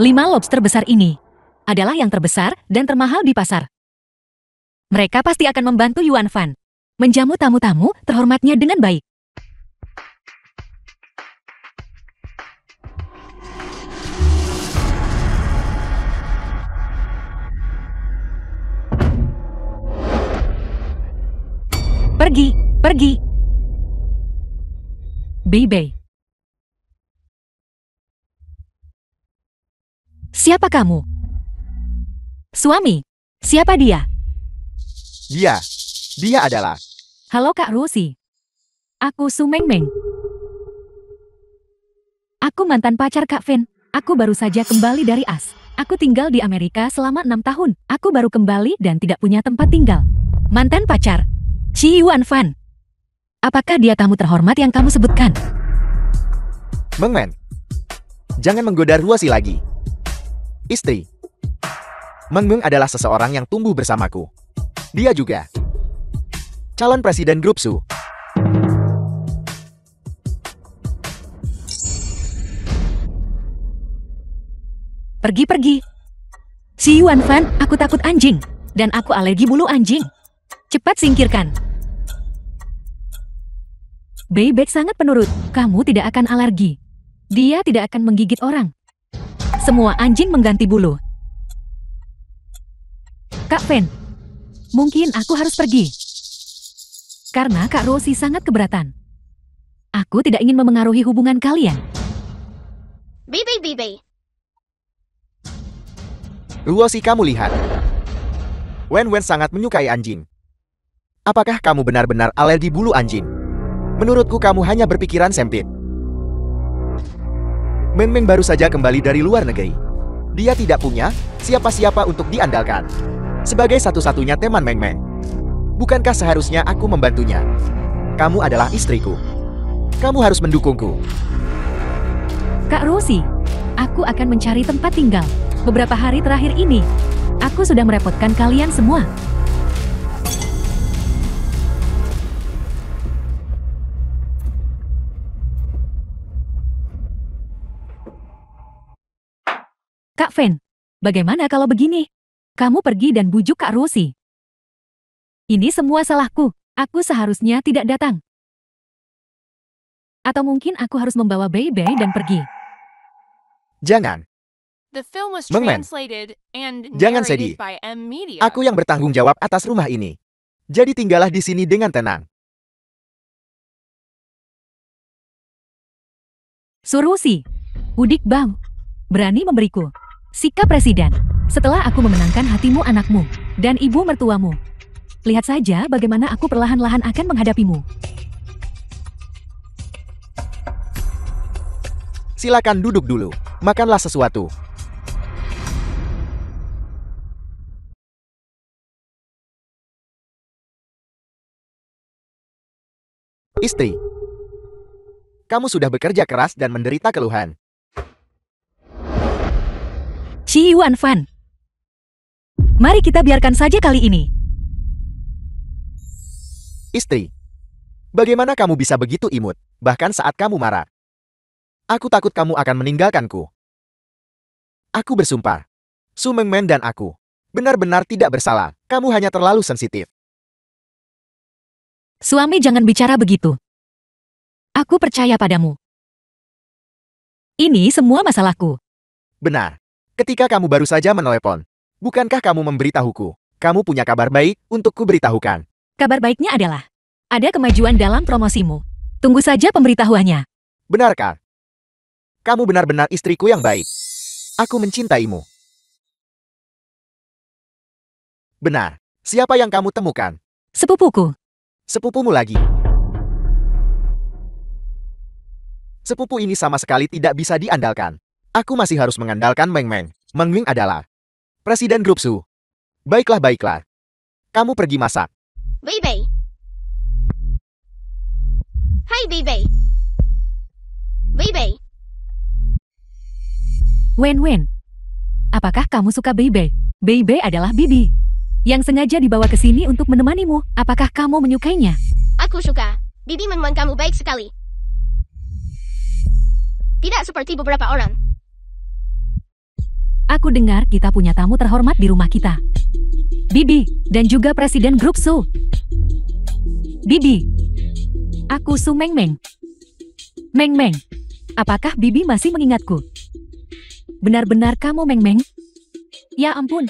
5 lobster besar ini adalah yang terbesar dan termahal di pasar. Mereka pasti akan membantu Yuan Fan menjamu tamu-tamu terhormatnya dengan baik. Pergi, pergi. Bei. Siapa kamu? Suami, siapa dia? Dia adalah. Halo Kak Rosie. Aku Su Mengmeng. Aku mantan pacar Kak Fen. Aku baru saja kembali dari AS. Aku tinggal di Amerika selama 6 tahun. Aku baru kembali dan tidak punya tempat tinggal. Mantan pacar, Chi Yuan Fan. Apakah dia tamu terhormat yang kamu sebutkan? Mengmen, jangan menggoda Ruosi lagi. Istri. Mengmeng adalah seseorang yang tumbuh bersamaku. Dia juga calon presiden grup Su. Pergi. Si Yuan Fan, aku takut anjing. Dan aku alergi bulu anjing. Cepat singkirkan. Beibek sangat penurut. Kamu tidak akan alergi. Dia tidak akan menggigit orang. Semua anjing mengganti bulu. Kak Fen, mungkin aku harus pergi. Karena Kak Rosie sangat keberatan. Aku tidak ingin memengaruhi hubungan kalian. Bibi. Ruosi, kamu lihat. Wen sangat menyukai anjing. Apakah kamu benar-benar alergi bulu anjing? Menurutku kamu hanya berpikiran sempit. Mengmeng baru saja kembali dari luar negeri. Dia tidak punya siapa-siapa untuk diandalkan. Sebagai satu-satunya teman Mengmeng. Bukankah seharusnya aku membantunya? Kamu adalah istriku. Kamu harus mendukungku. Kak Rosie, aku akan mencari tempat tinggal. Beberapa hari terakhir ini, aku sudah merepotkan kalian semua. Kak Fen, bagaimana kalau begini? Kamu pergi dan bujuk Kak Rosie. Ini semua salahku. Aku seharusnya tidak datang. Atau mungkin aku harus membawa Bei dan pergi. Jangan. The film was Mengmen, translated and jangan narrated sedih. by M Media. Aku yang bertanggung jawab atas rumah ini. Jadi tinggallah di sini dengan tenang. Surusi, Udik Bang, berani memberiku sikap presiden setelah aku memenangkan hatimu anakmu dan ibu mertuamu. Lihat saja bagaimana aku perlahan-lahan akan menghadapimu. Silakan duduk dulu. Makanlah sesuatu. Istri, kamu sudah bekerja keras dan menderita keluhan. Chi Yuan Fan, mari kita biarkan saja kali ini. Istri, bagaimana kamu bisa begitu imut, bahkan saat kamu marah? Aku takut kamu akan meninggalkanku. Aku bersumpah, Su Mengmen dan aku benar-benar tidak bersalah. Kamu hanya terlalu sensitif. Suami, jangan bicara begitu. Aku percaya padamu. Ini semua masalahku. Benar. Ketika kamu baru saja menelepon, bukankah kamu memberitahuku? Kamu punya kabar baik untuk kuberitahukan. Kabar baiknya adalah, ada kemajuan dalam promosimu. Tunggu saja pemberitahuannya. Benarkah? Kamu benar-benar istriku yang baik. Aku mencintaimu. Benar. Siapa yang kamu temukan? Sepupuku. Sepupumu lagi. Sepupu ini sama sekali tidak bisa diandalkan. Aku masih harus mengandalkan Mengmeng. Mengmeng adalah presiden grup Su. Baiklah. Kamu pergi masak. Bibi. Hai Bibi. Bibi. Wen, apakah kamu suka Bei? Bei adalah Bibi yang sengaja dibawa ke sini untuk menemanimu. Apakah kamu menyukainya? Aku suka. Bibi memang kamu baik sekali. Tidak seperti beberapa orang. Aku dengar kita punya tamu terhormat di rumah kita. Bibi, dan juga Presiden Grup Su. Bibi, aku Su Meng Meng. Meng Meng, apakah Bibi masih mengingatku? Benar-benar kamu Meng Meng? Ya ampun.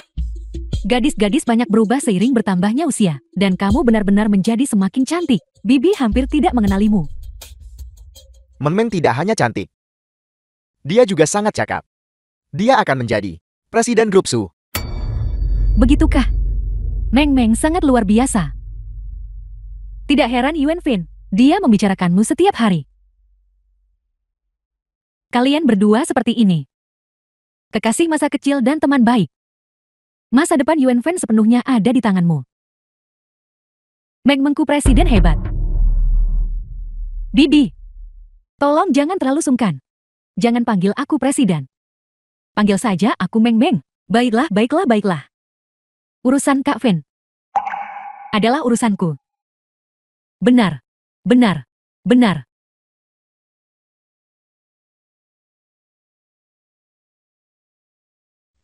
Gadis-gadis banyak berubah seiring bertambahnya usia, dan kamu benar-benar menjadi semakin cantik. Bibi hampir tidak mengenalimu. Meng Meng tidak hanya cantik. Dia juga sangat cakap. Dia akan menjadi Presiden Grup Su. Begitukah? Meng Meng sangat luar biasa. Tidak heran Yuan Fin, dia membicarakanmu setiap hari. Kalian berdua seperti ini. Kekasih masa kecil dan teman baik. Masa depan Yuan Fin sepenuhnya ada di tanganmu. Meng Mengku presiden hebat. Bibi, tolong jangan terlalu sungkan. Jangan panggil aku presiden. Panggil saja aku Meng Meng. Baiklah, baiklah, baiklah. Urusan Kak Fin adalah urusanku. Benar, benar, benar.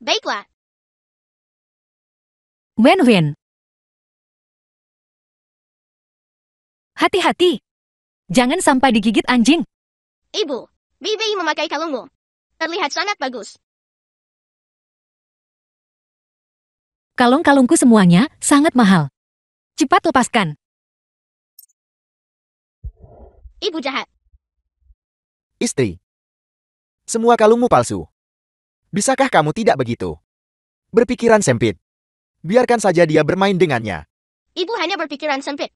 Baiklah. Wen Wen. Hati-hati. Jangan sampai digigit anjing. Ibu, Bibi memakai kalungmu. Terlihat sangat bagus. Kalung-kalungku semuanya sangat mahal. Cepat lepaskan. Ibu jahat. Istri. Semua kalungmu palsu. Bisakah kamu tidak begitu? Berpikiran sempit. Biarkan saja dia bermain dengannya. Ibu hanya berpikiran sempit.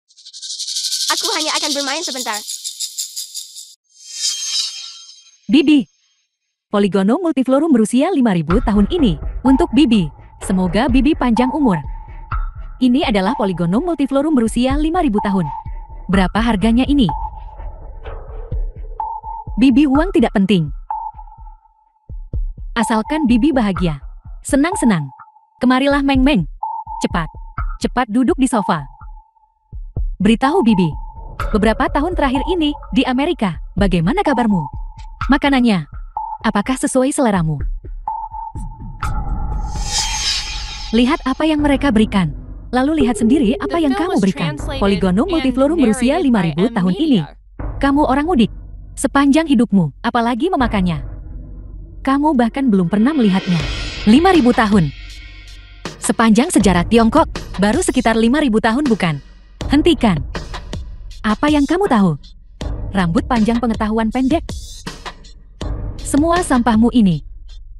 Aku hanya akan bermain sebentar. Bibi. Poligono Multiflorum berusia 5.000 tahun ini. Untuk Bibi. Semoga Bibi panjang umur. Ini adalah Poligono Multiflorum berusia 5.000 tahun. Berapa harganya ini? Bibi, uang tidak penting. Asalkan Bibi bahagia. Senang-senang. Kemarilah Meng Meng. Cepat. Cepat duduk di sofa. Beritahu Bibi. Beberapa tahun terakhir ini, di Amerika, bagaimana kabarmu? Makanannya, apakah sesuai seleramu? Lihat apa yang mereka berikan. Lalu lihat sendiri apa yang kamu berikan. Poligono Multiflorum berusia 5.000 tahun ini. Kamu orang mudik. Sepanjang hidupmu, apalagi memakannya. Kamu bahkan belum pernah melihatnya. 5.000 tahun. Sepanjang sejarah Tiongkok, baru sekitar 5.000 tahun bukan? Hentikan. Apa yang kamu tahu? Rambut panjang pengetahuan pendek. Semua sampahmu ini.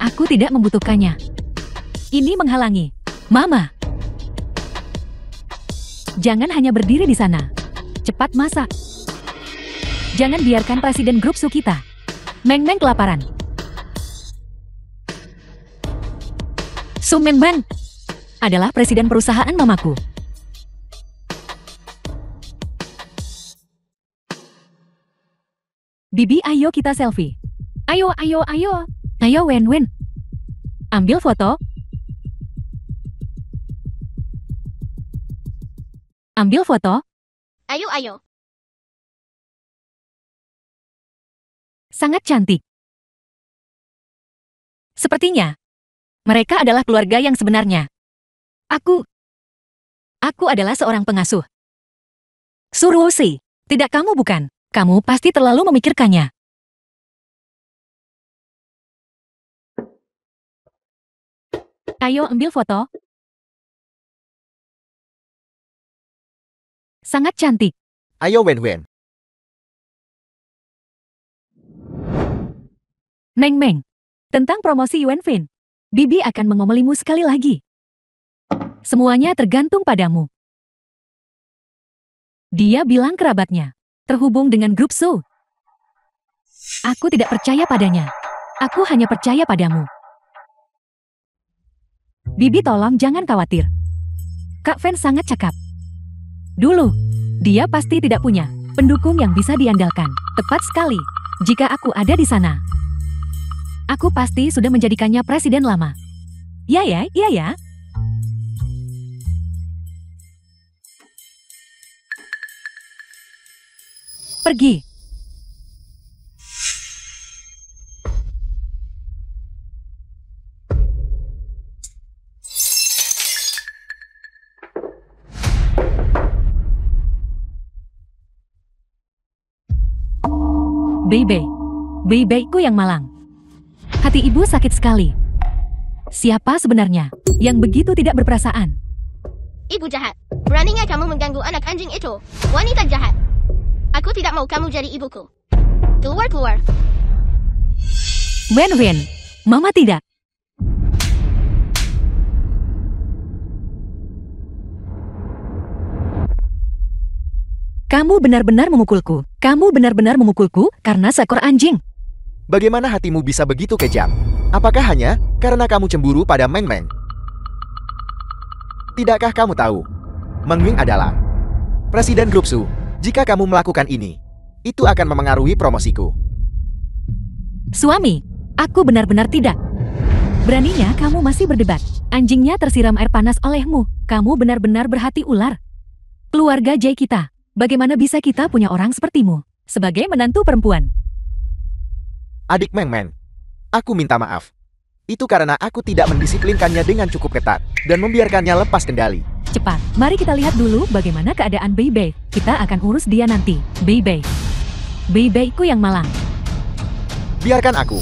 Aku tidak membutuhkannya. Ini menghalangi. Mama. Jangan hanya berdiri di sana. Cepat masak. Jangan biarkan Presiden Grup Su kita. Meng Meng kelaparan. Su Meng Meng adalah presiden perusahaan mamaku. Bibi, ayo kita selfie. Ayo, ayo, ayo. Ayo Wen Wen. Ambil foto. Ambil foto. Ayo, ayo. Sangat cantik. Sepertinya, mereka adalah keluarga yang sebenarnya. Aku adalah seorang pengasuh. Suruosi, tidak kamu bukan. Kamu pasti terlalu memikirkannya. Ayo ambil foto. Sangat cantik. Ayo Wen Wen. Meng Meng. Tentang promosi Yuan Fin. Bibi akan mengomelimu sekali lagi. Semuanya tergantung padamu. Dia bilang kerabatnya. Terhubung dengan Grup Su. Aku tidak percaya padanya. Aku hanya percaya padamu. Bibi tolong jangan khawatir. Kak Fen sangat cakap. Dulu, dia pasti tidak punya pendukung yang bisa diandalkan. Tepat sekali. Jika aku ada di sana, aku pasti sudah menjadikannya presiden lama. Ya ya, iya ya. Pergi. Bebe-ku yang malang. Hati ibu sakit sekali. Siapa sebenarnya yang begitu tidak berperasaan? Ibu jahat. Beraninya kamu mengganggu anak anjing itu. Wanita jahat. Aku tidak mau kamu jadi ibuku. Keluar. Wen, Mama tidak. Kamu benar-benar memukulku. Kamu benar-benar memukulku karena seekor anjing. Bagaimana hatimu bisa begitu kejam? Apakah hanya karena kamu cemburu pada Meng Meng? Tidakkah kamu tahu? Meng Meng adalah Presiden Grup Su. Jika kamu melakukan ini, itu akan memengaruhi promosiku. Suami, aku benar-benar tidak. Beraninya kamu masih berdebat. Anjingnya tersiram air panas olehmu. Kamu benar-benar berhati ular. Keluarga Jay kita, bagaimana bisa kita punya orang sepertimu sebagai menantu perempuan? Adik Meng Meng, aku minta maaf. Itu karena aku tidak mendisiplinkannya dengan cukup ketat dan membiarkannya lepas kendali. Cepat, mari kita lihat dulu bagaimana keadaan Bebe. Kita akan urus dia nanti. Bebeku yang malang. Biarkan aku.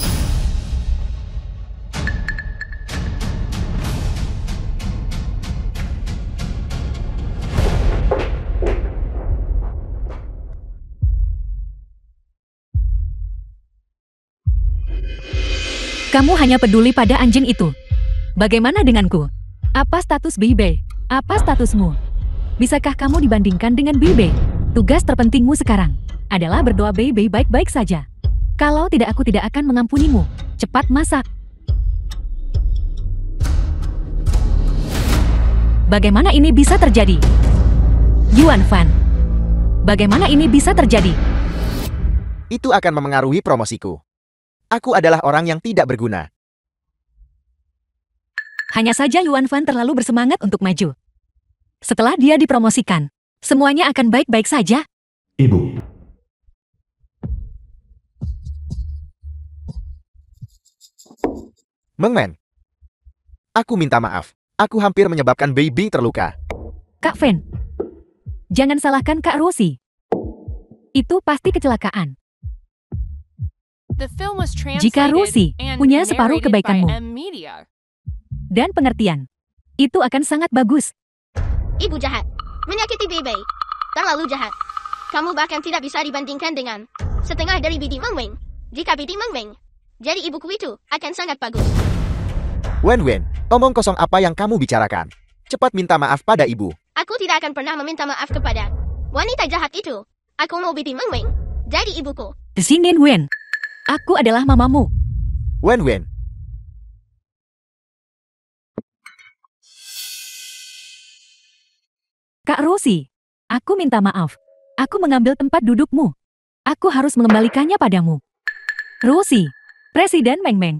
Kamu hanya peduli pada anjing itu. Bagaimana denganku? Apa status Bebe? Apa statusmu? Bisakah kamu dibandingkan dengan Bebe? Tugas terpentingmu sekarang adalah berdoa Bebe baik-baik saja. Kalau tidak, aku tidak akan mengampunimu. Cepat masak. Bagaimana ini bisa terjadi? Yuan Fan. Bagaimana ini bisa terjadi? Itu akan memengaruhi promosiku. Aku adalah orang yang tidak berguna. Hanya saja Yuan Fan terlalu bersemangat untuk maju. Setelah dia dipromosikan, semuanya akan baik-baik saja. Ibu. Meng Meng, aku minta maaf. Aku hampir menyebabkan Baby terluka. Kak Fen, jangan salahkan Kak Rosie. Itu pasti kecelakaan. Jika Rosie punya separuh kebaikanmu dan pengertian, itu akan sangat bagus. Ibu jahat. Menyakiti Bebe. Terlalu jahat. Kamu bahkan tidak bisa dibandingkan dengan setengah dari Bidi Meng Meng. Jika Bidi Meng Meng jadi ibuku, itu akan sangat bagus. Wen, omong kosong apa yang kamu bicarakan? Cepat minta maaf pada ibu. Aku tidak akan pernah meminta maaf kepada wanita jahat itu. Aku mau Bidi Meng Meng jadi ibuku. Sinin Wen, aku adalah mamamu. Wen. Kak Rosie, aku minta maaf. Aku mengambil tempat dudukmu. Aku harus mengembalikannya padamu. Rosie, Presiden Meng Meng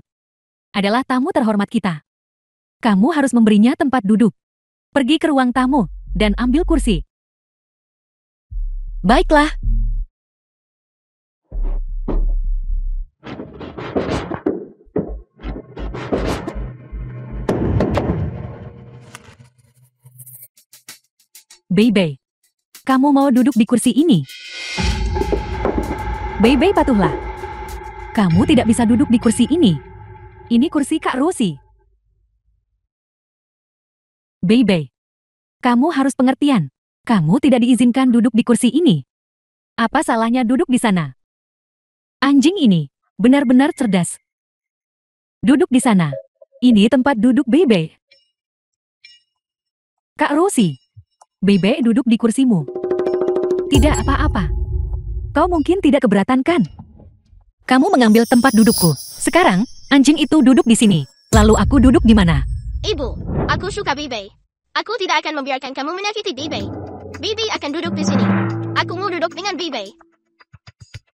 adalah tamu terhormat kita. Kamu harus memberinya tempat duduk. Pergi ke ruang tamu dan ambil kursi. Baiklah. Bebe, kamu mau duduk di kursi ini? Bebe, patuhlah. Kamu tidak bisa duduk di kursi ini. Ini kursi Kak Rosie. Bebe, kamu harus pengertian. Kamu tidak diizinkan duduk di kursi ini. Apa salahnya duduk di sana? Anjing ini benar-benar cerdas. Duduk di sana. Ini tempat duduk Bebe. Kak Rosie, Bebe duduk di kursimu. Tidak apa-apa. Kau mungkin tidak keberatan kan? Kamu mengambil tempat dudukku. Sekarang, anjing itu duduk di sini. Lalu aku duduk di mana? Ibu, aku suka Bebe. Aku tidak akan membiarkan kamu menyakiti Bebe. Bebe akan duduk di sini. Aku mau duduk dengan Bebe.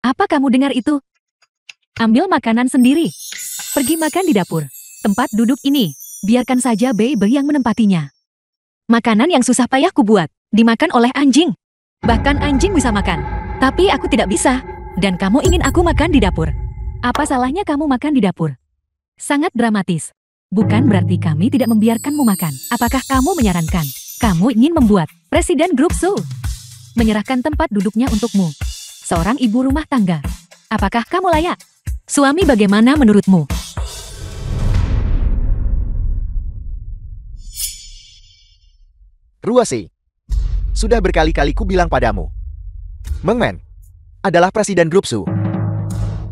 Apa kamu dengar itu? Ambil makanan sendiri. Pergi makan di dapur. Tempat duduk ini, biarkan saja Bebe yang menempatinya. Makanan yang susah payah kubuat, dimakan oleh anjing. Bahkan anjing bisa makan. Tapi aku tidak bisa. Dan kamu ingin aku makan di dapur. Apa salahnya kamu makan di dapur? Sangat dramatis. Bukan berarti kami tidak membiarkanmu makan. Apakah kamu menyarankan? Kamu ingin membuat Presiden Grup Su menyerahkan tempat duduknya untukmu. Seorang ibu rumah tangga Apakah kamu layak? Suami bagaimana menurutmu? Ruosi. Sudah berkali-kali ku bilang padamu. Meng Men adalah presiden grup Su.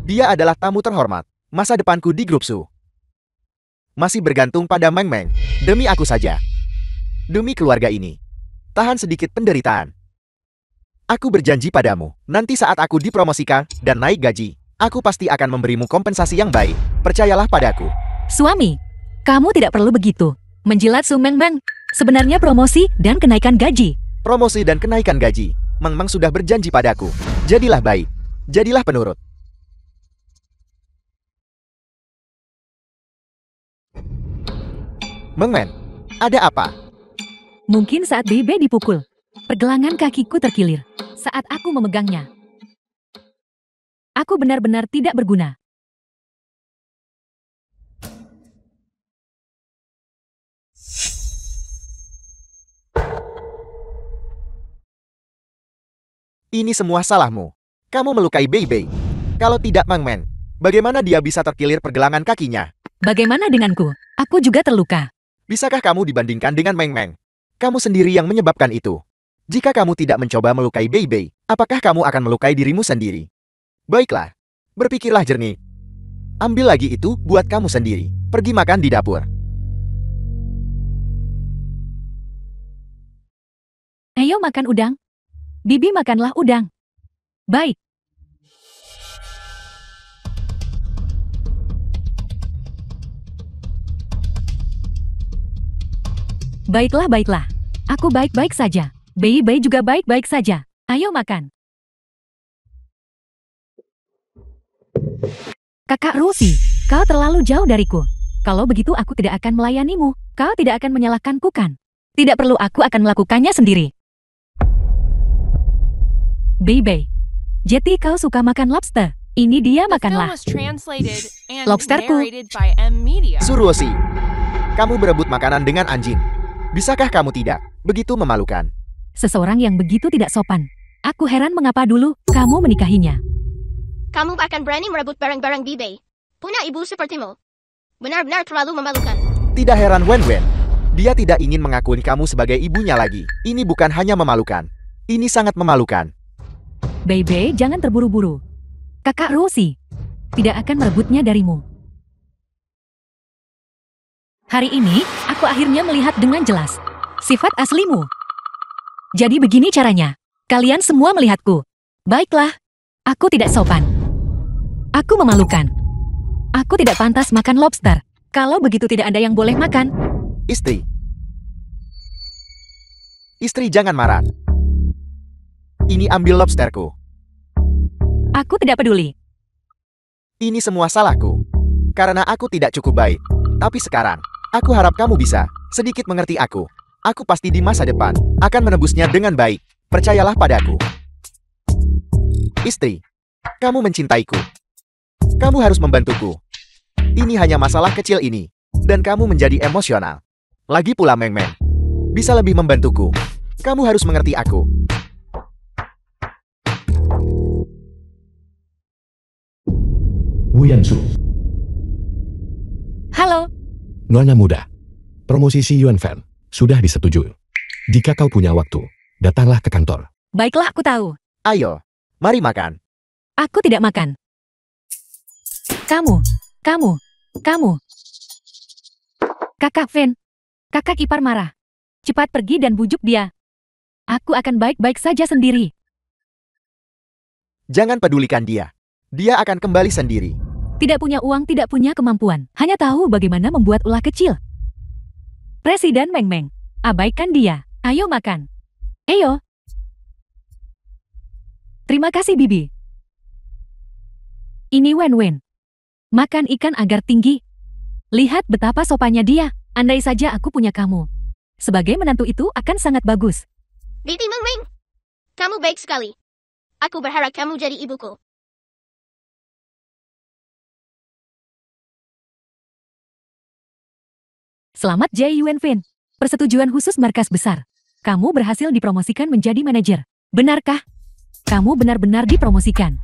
Dia adalah tamu terhormat. Masa depanku di grup Su masih bergantung pada Meng Men. Demi aku saja. Demi keluarga ini. Tahan sedikit penderitaan. Aku berjanji padamu, nanti saat aku dipromosikan dan naik gaji, aku pasti akan memberimu kompensasi yang baik. Percayalah padaku. Suami, kamu tidak perlu begitu. Menjilat Su Meng Meng. Sebenarnya promosi dan kenaikan gaji. Promosi dan kenaikan gaji. Meng Meng sudah berjanji padaku. Jadilah baik. Jadilah penurut. Meng Men, ada apa? Mungkin saat Bebe dipukul, pergelangan kakiku terkilir saat aku memegangnya. Aku benar-benar tidak berguna. Ini semua salahmu. Kamu melukai Bebe. Kalau tidak Meng Men, bagaimana dia bisa terkilir pergelangan kakinya? Bagaimana denganku? Aku juga terluka. Bisakah kamu dibandingkan dengan Meng Men? Kamu sendiri yang menyebabkan itu. Jika kamu tidak mencoba melukai Bebe, apakah kamu akan melukai dirimu sendiri? Baiklah, berpikirlah jernih. Ambil lagi itu buat kamu sendiri. Pergi makan di dapur. Ayo makan udang. Bibi makanlah udang. Baik. Baiklah, baiklah. Aku baik-baik saja. Bayi-bayi juga baik-baik saja. Ayo makan. Kakak Rusi, kau terlalu jauh dariku. Kalau begitu aku tidak akan melayanimu. Kau tidak akan menyalahkanku kan? Tidak perlu, aku akan melakukannya sendiri. Baby, Jetty, kau suka makan lobster. Ini dia makanlah. Lobsterku. Suruosi, kamu berebut makanan dengan anjing. Bisakah kamu tidak? Begitu memalukan. Seseorang yang begitu tidak sopan. Aku heran mengapa dulu kamu menikahinya. Kamu bahkan berani merebut barang-barang Bebe. Punya ibu sepertimu. Benar-benar terlalu memalukan. Tidak heran Wen-Wen. Dia tidak ingin mengakui kamu sebagai ibunya lagi. Ini bukan hanya memalukan. Ini sangat memalukan. Bebe, jangan terburu-buru. Kakak Rosie tidak akan merebutnya darimu. Hari ini, aku akhirnya melihat dengan jelas sifat aslimu. Jadi begini caranya. Kalian semua melihatku. Baiklah, aku tidak sopan. Aku memalukan. Aku tidak pantas makan lobster. Kalau begitu tidak ada yang boleh makan. Istri. Istri, jangan marah. Ini ambil lobsterku. Aku tidak peduli. Ini semua salahku. Karena aku tidak cukup baik. Tapi sekarang, aku harap kamu bisa sedikit mengerti aku. Aku pasti di masa depan akan menebusnya dengan baik. Percayalah padaku. Istri, kamu mencintaiku. Kamu harus membantuku. Ini hanya masalah kecil ini. Dan kamu menjadi emosional. Lagi pula Meng Meng bisa lebih membantuku. Kamu harus mengerti aku. Wu Yansu. Halo. Nona muda. Promosi Si Yuan Fan sudah disetujui. Jika kau punya waktu, datanglah ke kantor. Baiklah, aku tahu. Ayo, mari makan. Aku tidak makan. Kamu. Kakak Fen. Kakak ipar marah. Cepat pergi dan bujuk dia. Aku akan baik-baik saja sendiri. Jangan pedulikan dia. Dia akan kembali sendiri. Tidak punya uang, tidak punya kemampuan. Hanya tahu bagaimana membuat ulah kecil. Presiden Meng Meng. Abaikan dia. Ayo makan. Ayo. Terima kasih, Bibi. Ini Wen-Wen. Makan ikan agar tinggi. Lihat betapa sopannya dia. Andai saja aku punya kamu. Sebagai menantu itu akan sangat bagus. Bibi Meng Meng. Kamu baik sekali. Aku berharap kamu jadi ibuku. Selamat Jie Yuan Fin. Persetujuan khusus markas besar. Kamu berhasil dipromosikan menjadi manajer. Benarkah? Kamu benar-benar dipromosikan.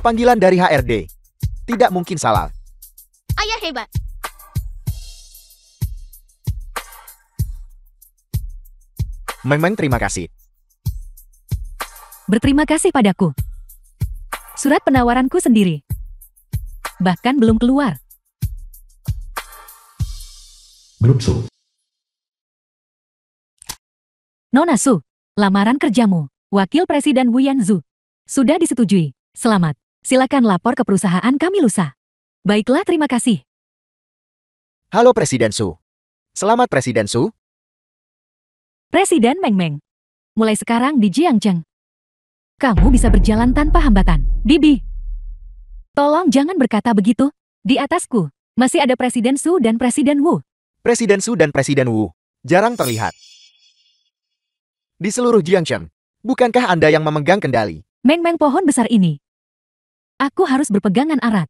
Panggilan dari HRD. Tidak mungkin salah. Ayah hebat. Meng Meng, terima kasih. Berterima kasih padaku. Surat penawaranku sendiri. Bahkan belum keluar. Grup Su. Nona Su, lamaran kerjamu. Wakil Presiden Wu Yanzu. Sudah disetujui. Selamat. Silakan lapor ke perusahaan kami lusa. Baiklah, terima kasih. Halo Presiden Su. Selamat Presiden Su. Presiden Meng Meng. Mulai sekarang di Jiangcheng. Kamu bisa berjalan tanpa hambatan. Bibi. Tolong jangan berkata begitu. Di atasku, masih ada Presiden Su dan Presiden Wu. Presiden Su dan Presiden Wu jarang terlihat. Di seluruh Jiangcheng, bukankah Anda yang memegang kendali? Meng Meng, pohon besar ini. Aku harus berpegangan erat.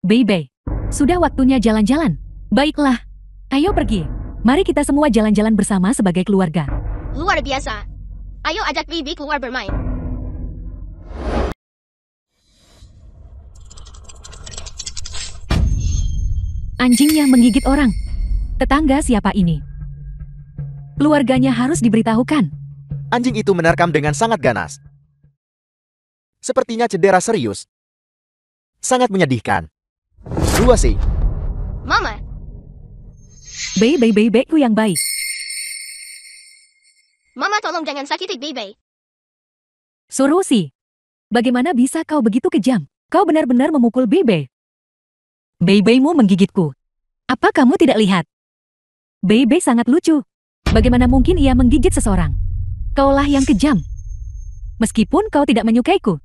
Bei, sudah waktunya jalan-jalan. Baiklah, ayo pergi. Mari kita semua jalan-jalan bersama sebagai keluarga. Luar biasa. Ayo ajak Bibi keluar bermain. Anjing yang menggigit orang. Tetangga siapa ini? Keluarganya harus diberitahukan. Anjing itu menerkam dengan sangat ganas. Sepertinya cedera serius. Sangat menyedihkan. Ruasi. Mama, Bei-ku yang baik. Mama tolong jangan sakiti Bibi. Surusi, bagaimana bisa kau begitu kejam? Kau benar-benar memukul Bei. Bei-mu menggigitku. Apa kamu tidak lihat? Bei sangat lucu. Bagaimana mungkin ia menggigit seseorang? Kaulah yang kejam. Meskipun kau tidak menyukaiku,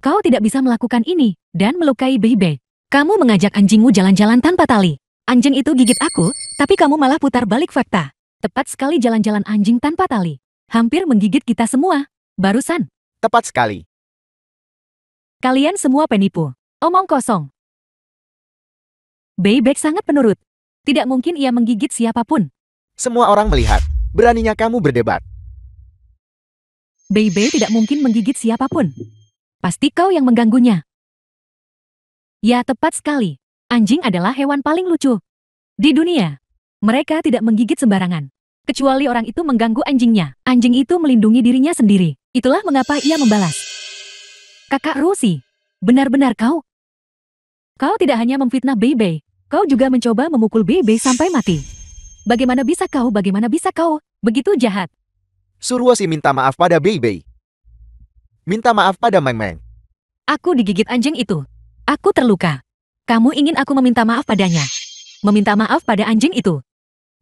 kau tidak bisa melakukan ini dan melukai Bei. Kamu mengajak anjingmu jalan-jalan tanpa tali. Anjing itu gigit aku, tapi kamu malah putar balik fakta. Tepat sekali, jalan-jalan anjing tanpa tali. Hampir menggigit kita semua. Barusan. Tepat sekali. Kalian semua penipu. Omong kosong. Bei sangat penurut. Tidak mungkin ia menggigit siapapun. Semua orang melihat. Beraninya kamu berdebat. Bei tidak mungkin menggigit siapapun. Pasti kau yang mengganggunya. Ya, tepat sekali. Anjing adalah hewan paling lucu di dunia. Mereka tidak menggigit sembarangan. Kecuali orang itu mengganggu anjingnya. Anjing itu melindungi dirinya sendiri. Itulah mengapa ia membalas. Kakak Rusi, benar-benar kau? Kau tidak hanya memfitnah Bei, kau juga mencoba memukul Bei sampai mati. Bagaimana bisa kau? Bagaimana bisa kau? Begitu jahat. Suruosi minta maaf pada Bei. Minta maaf pada Meng Meng. Aku digigit anjing itu. Aku terluka. Kamu ingin aku meminta maaf padanya? Meminta maaf pada anjing itu?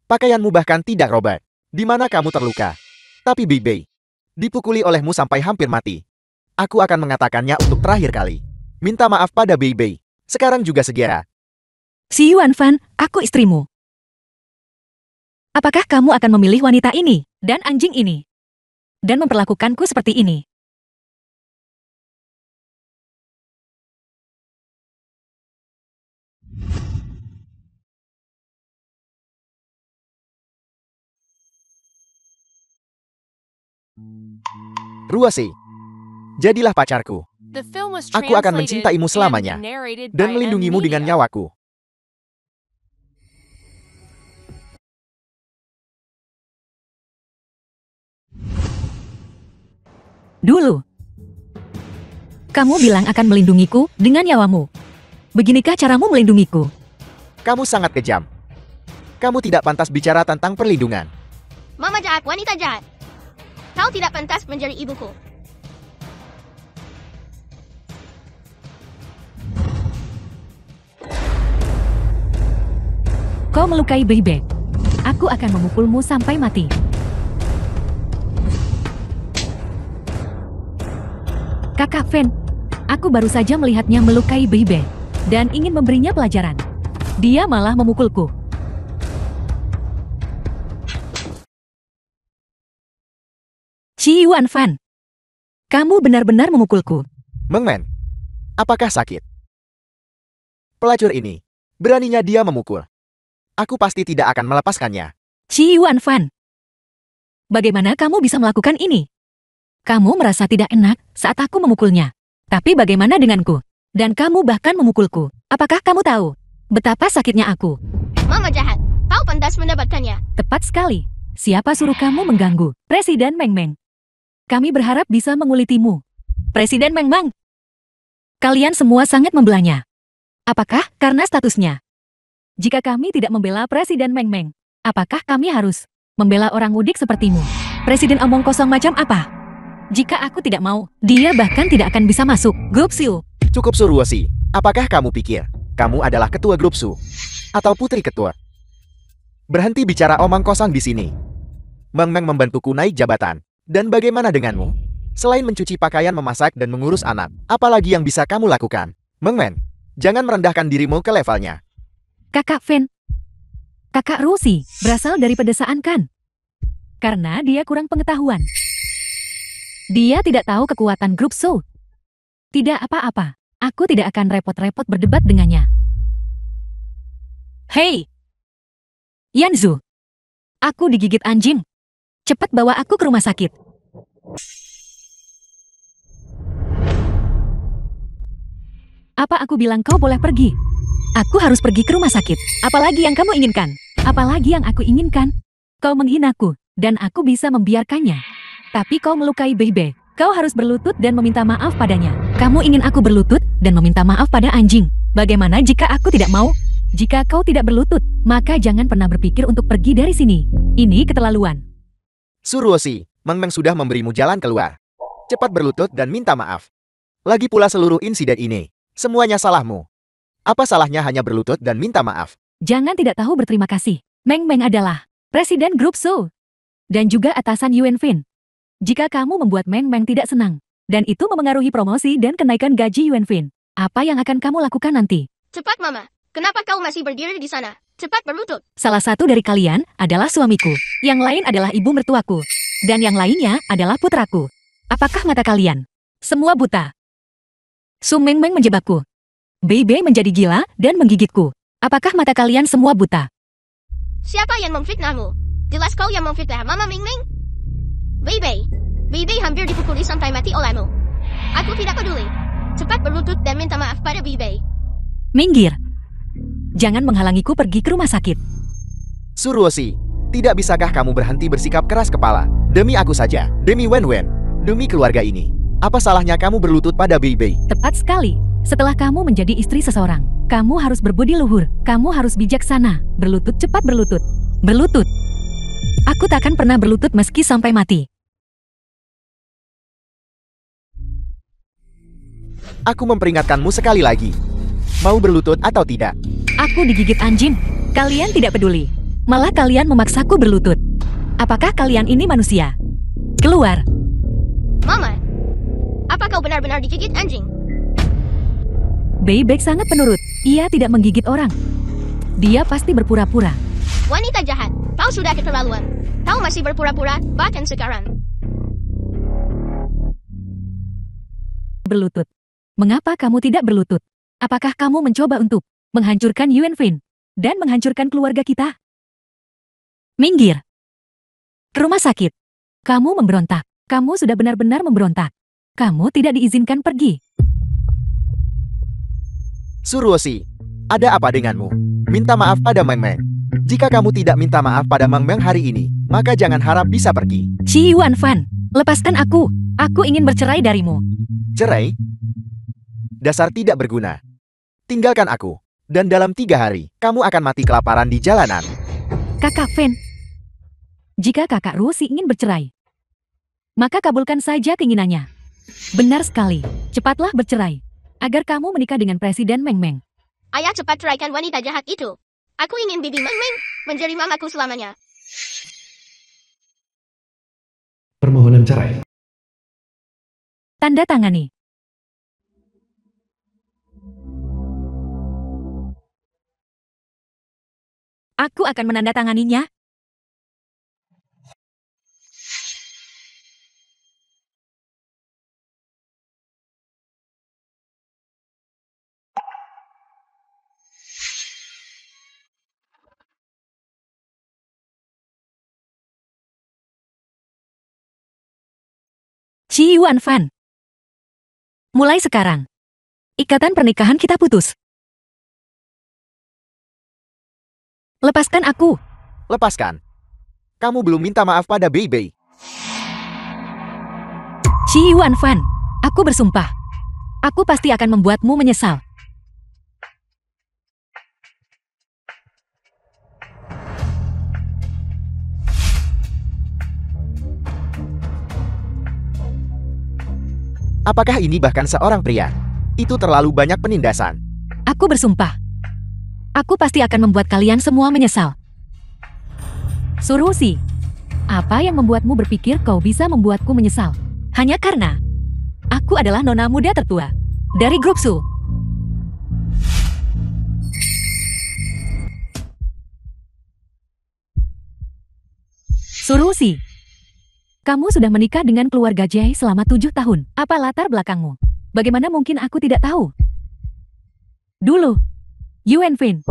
Pakaianmu bahkan tidak robek. Di mana kamu terluka? Tapi Bei dipukuli olehmu sampai hampir mati. Aku akan mengatakannya untuk terakhir kali. Minta maaf pada Bei. Sekarang juga segera. Si Yuan Fan, aku istrimu. Apakah kamu akan memilih wanita ini dan anjing ini? Dan memperlakukanku seperti ini? Ruasi, jadilah pacarku. Aku akan mencintaimu selamanya dan melindungimu dengan nyawaku. Dulu, kamu bilang akan melindungiku dengan nyawamu. Beginikah caramu melindungiku? Kamu sangat kejam. Kamu tidak pantas bicara tentang perlindungan. Mama jahat, wanita jahat. Kau tidak pantas menjadi ibuku. Kau melukai Bei. Aku akan memukulmu sampai mati. Kakak Fen, aku baru saja melihatnya melukai Bei dan ingin memberinya pelajaran. Dia malah memukulku. Qi Yuan Fan, kamu benar-benar memukulku. Meng Meng, apakah sakit? Pelacur ini, beraninya dia memukul. Aku pasti tidak akan melepaskannya. Qi Yuan Fan, Bagaimana kamu bisa melakukan ini? Kamu merasa tidak enak saat aku memukulnya. Tapi bagaimana denganku? Dan kamu bahkan memukulku. Apakah kamu tahu betapa sakitnya aku? Mama jahat. Kau pantas mendapatkannya. Tepat sekali. Siapa suruh kamu mengganggu? Presiden Meng Meng. Kami berharap bisa mengulitimu. Presiden Meng Meng. Kalian semua sangat membelanya. Apakah karena statusnya? Jika kami tidak membela Presiden Meng Meng, apakah kami harus membela orang udik sepertimu? Presiden omong kosong macam apa? Jika aku tidak mau, dia bahkan tidak akan bisa masuk. Grup Siu. Cukup Suruosi, apakah kamu pikir kamu adalah ketua grup Su? Atau putri ketua? Berhenti bicara omong kosong di sini. Meng Meng membantuku naik jabatan. Dan bagaimana denganmu? Selain mencuci pakaian, memasak, dan mengurus anak, apalagi yang bisa kamu lakukan? Meng Meng, jangan merendahkan dirimu ke levelnya. Kakak Fen. Kakak Rusi berasal dari pedesaan kan? Karena dia kurang pengetahuan. Dia tidak tahu kekuatan grup Su. Tidak apa-apa. Aku tidak akan repot-repot berdebat dengannya. Hei! Yanzu! Aku digigit anjing. Cepat bawa aku ke rumah sakit. Apa aku bilang kau boleh pergi? Aku harus pergi ke rumah sakit. Apalagi yang kamu inginkan? Apalagi yang aku inginkan? Kau menghinaku, dan aku bisa membiarkannya. Tapi kau melukai Bebe. Kau harus berlutut dan meminta maaf padanya. Kamu ingin aku berlutut dan meminta maaf pada anjing. Bagaimana jika aku tidak mau? Jika kau tidak berlutut, maka jangan pernah berpikir untuk pergi dari sini. Ini keterlaluan. Suruosi, Meng Meng sudah memberimu jalan keluar. Cepat berlutut dan minta maaf. Lagi pula seluruh insiden ini, semuanya salahmu. Apa salahnya hanya berlutut dan minta maaf? Jangan tidak tahu berterima kasih. Meng Meng adalah Presiden Grup Su. Dan juga atasan Yuan Fin. Jika kamu membuat Meng Meng tidak senang, dan itu memengaruhi promosi dan kenaikan gaji Yuan Fin, apa yang akan kamu lakukan nanti? Cepat, Mama. Kenapa kau masih berdiri di sana? Cepat berlutut. Salah satu dari kalian adalah suamiku, yang lain adalah ibu mertuaku, dan yang lainnya adalah putraku. Apakah mata kalian semua buta? Su Meng Meng menjebakku. Bebe menjadi gila dan menggigitku. Apakah mata kalian semua buta? Siapa yang memfitnahmu? Jelas kau yang memfitnah Mama Ming Ming? Bebe hampir dipukuli sampai mati olehmu. Aku tidak peduli. Cepat berlutut dan minta maaf pada Bebe. Minggir. Jangan menghalangiku pergi ke rumah sakit. Suruosi, tidak bisakah kamu berhenti bersikap keras kepala? Demi aku saja, demi Wen Wen, demi keluarga ini. Apa salahnya kamu berlutut pada Bebe? Tepat sekali. Setelah kamu menjadi istri seseorang, kamu harus berbudi luhur. Kamu harus bijaksana. Berlutut, cepat berlutut. Berlutut. Aku takkan pernah berlutut meski sampai mati. Aku memperingatkanmu sekali lagi. Mau berlutut atau tidak? Aku digigit anjing. Kalian tidak peduli. Malah kalian memaksaku berlutut. Apakah kalian ini manusia? Keluar. Mama, apa kau benar-benar digigit anjing? Bebek sangat penurut. Ia tidak menggigit orang. Dia pasti berpura-pura. Wanita jahat, kau sudah keterlaluan. Kau masih berpura-pura, bahkan sekarang. Berlutut. Mengapa kamu tidak berlutut? Apakah kamu mencoba untuk menghancurkan Yuan Fin dan menghancurkan keluarga kita? Minggir. Ke rumah sakit. Kamu memberontak. Kamu sudah benar-benar memberontak. Kamu tidak diizinkan pergi. Suruosi, ada apa denganmu? Minta maaf pada Meng Meng. Jika kamu tidak minta maaf pada Meng Meng hari ini, maka jangan harap bisa pergi. Xi Yuan Fan, lepaskan aku. Aku ingin bercerai darimu. Cerai? Dasar tidak berguna. Tinggalkan aku. Dan dalam 3 hari, kamu akan mati kelaparan di jalanan. Kakak Fen, jika kakak Rusi ingin bercerai, maka kabulkan saja keinginannya. Benar sekali. Cepatlah bercerai, agar kamu menikah dengan Presiden Meng Meng. Ayah, cepat ceraikan wanita jahat itu. Aku ingin Bibi Meng Meng menjadi mamaku selamanya. Permohonan cerai. Tanda tangani. Aku akan menandatanganinya. Qi Yuan Fan. Mulai sekarang, ikatan pernikahan kita putus. Lepaskan aku. Lepaskan. Kamu belum minta maaf pada Bei Bei. Qi Yuan Fan, aku bersumpah. Aku pasti akan membuatmu menyesal. Apakah ini bahkan seorang pria? Itu terlalu banyak penindasan. Aku bersumpah. Aku pasti akan membuat kalian semua menyesal. Surusi, apa yang membuatmu berpikir kau bisa membuatku menyesal? Hanya karena aku adalah nona muda tertua dari grup Su. Surusi, kamu sudah menikah dengan keluarga Jay selama 7 tahun. Apa latar belakangmu? Bagaimana mungkin aku tidak tahu? Dulu, Yuan Fin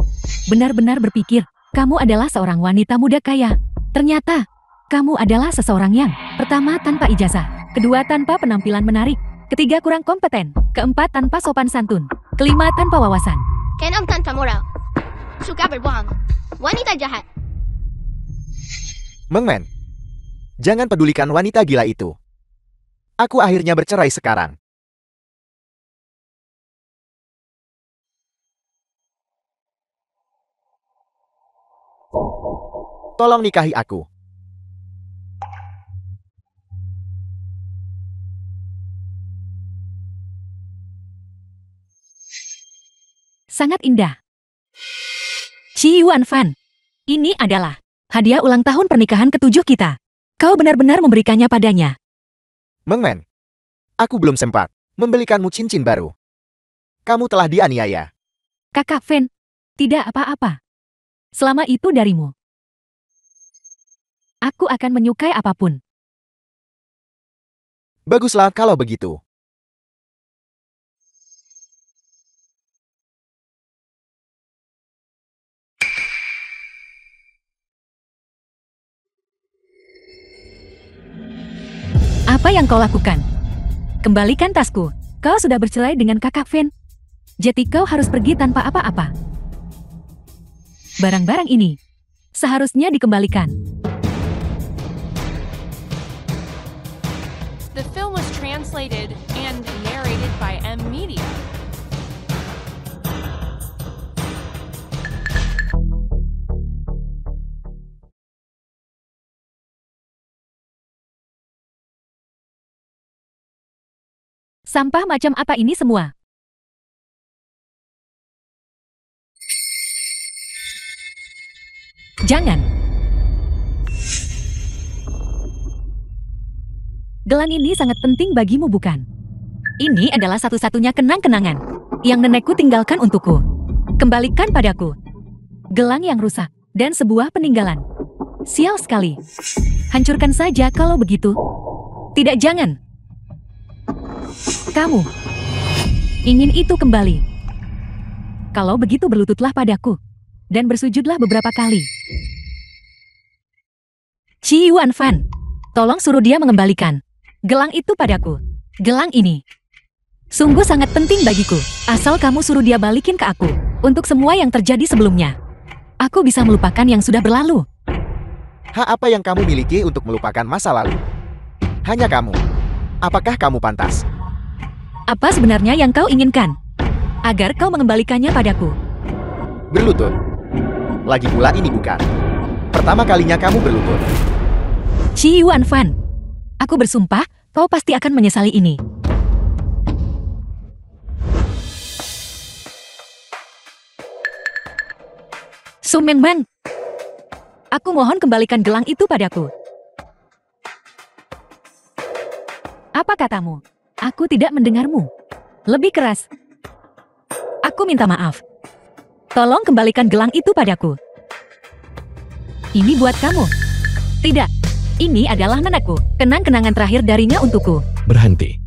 benar-benar berpikir kamu adalah seorang wanita muda kaya. Ternyata, kamu adalah seseorang yang pertama tanpa ijazah, kedua tanpa penampilan menarik, ketiga kurang kompeten, keempat tanpa sopan santun, kelima tanpa wawasan. Keenam tanpa moral. Suka berbohong. Wanita jahat. Meng Men, jangan pedulikan wanita gila itu. Aku akhirnya bercerai sekarang. Tolong nikahi aku. Sangat indah. Qi Yuan Fan, ini adalah hadiah ulang tahun pernikahan ke-7 kita. Kau benar-benar memberikannya padanya. Meng Men, aku belum sempat membelikanmu cincin baru. Kamu telah dianiaya. Kakak Fan, tidak apa-apa. Selama itu darimu, aku akan menyukai apapun. Baguslah kalau begitu. Apa yang kau lakukan? Kembalikan tasku. Kau sudah bercerai dengan kakak Fan. Jadi kau harus pergi tanpa apa-apa. Barang-barang ini seharusnya dikembalikan. The film was translated and narrated by M Media. Sampah macam apa ini semua? Jangan. Gelang ini sangat penting bagimu, bukan? Ini adalah satu-satunya kenang-kenangan yang nenekku tinggalkan untukku. Kembalikan padaku. Gelang yang rusak dan sebuah peninggalan. Sial sekali. Hancurkan saja kalau begitu. Tidak, jangan. Kamu ingin itu kembali. Kalau begitu berlututlah padaku dan bersujudlah beberapa kali. Qi Yuan Fan, tolong suruh dia mengembalikan gelang itu padaku. Gelang ini sungguh sangat penting bagiku. Asal kamu suruh dia balikin ke aku untuk semua yang terjadi sebelumnya. Aku bisa melupakan yang sudah berlalu. Hak apa yang kamu miliki untuk melupakan masa lalu? Hanya kamu. Apakah kamu pantas? Apa sebenarnya yang kau inginkan? Agar kau mengembalikannya padaku. Berlutut. Lagi pula ini bukan pertama kalinya kamu berlutut. Qi Yuan Fan, aku bersumpah kau pasti akan menyesali ini. Su Mengmeng, aku mohon kembalikan gelang itu padaku. Apa katamu? Aku tidak mendengarmu. Lebih keras. Aku minta maaf. Tolong kembalikan gelang itu padaku. Ini buat kamu. Tidak. Ini adalah nenekku. Kenang-kenangan terakhir darinya untukku. Berhenti.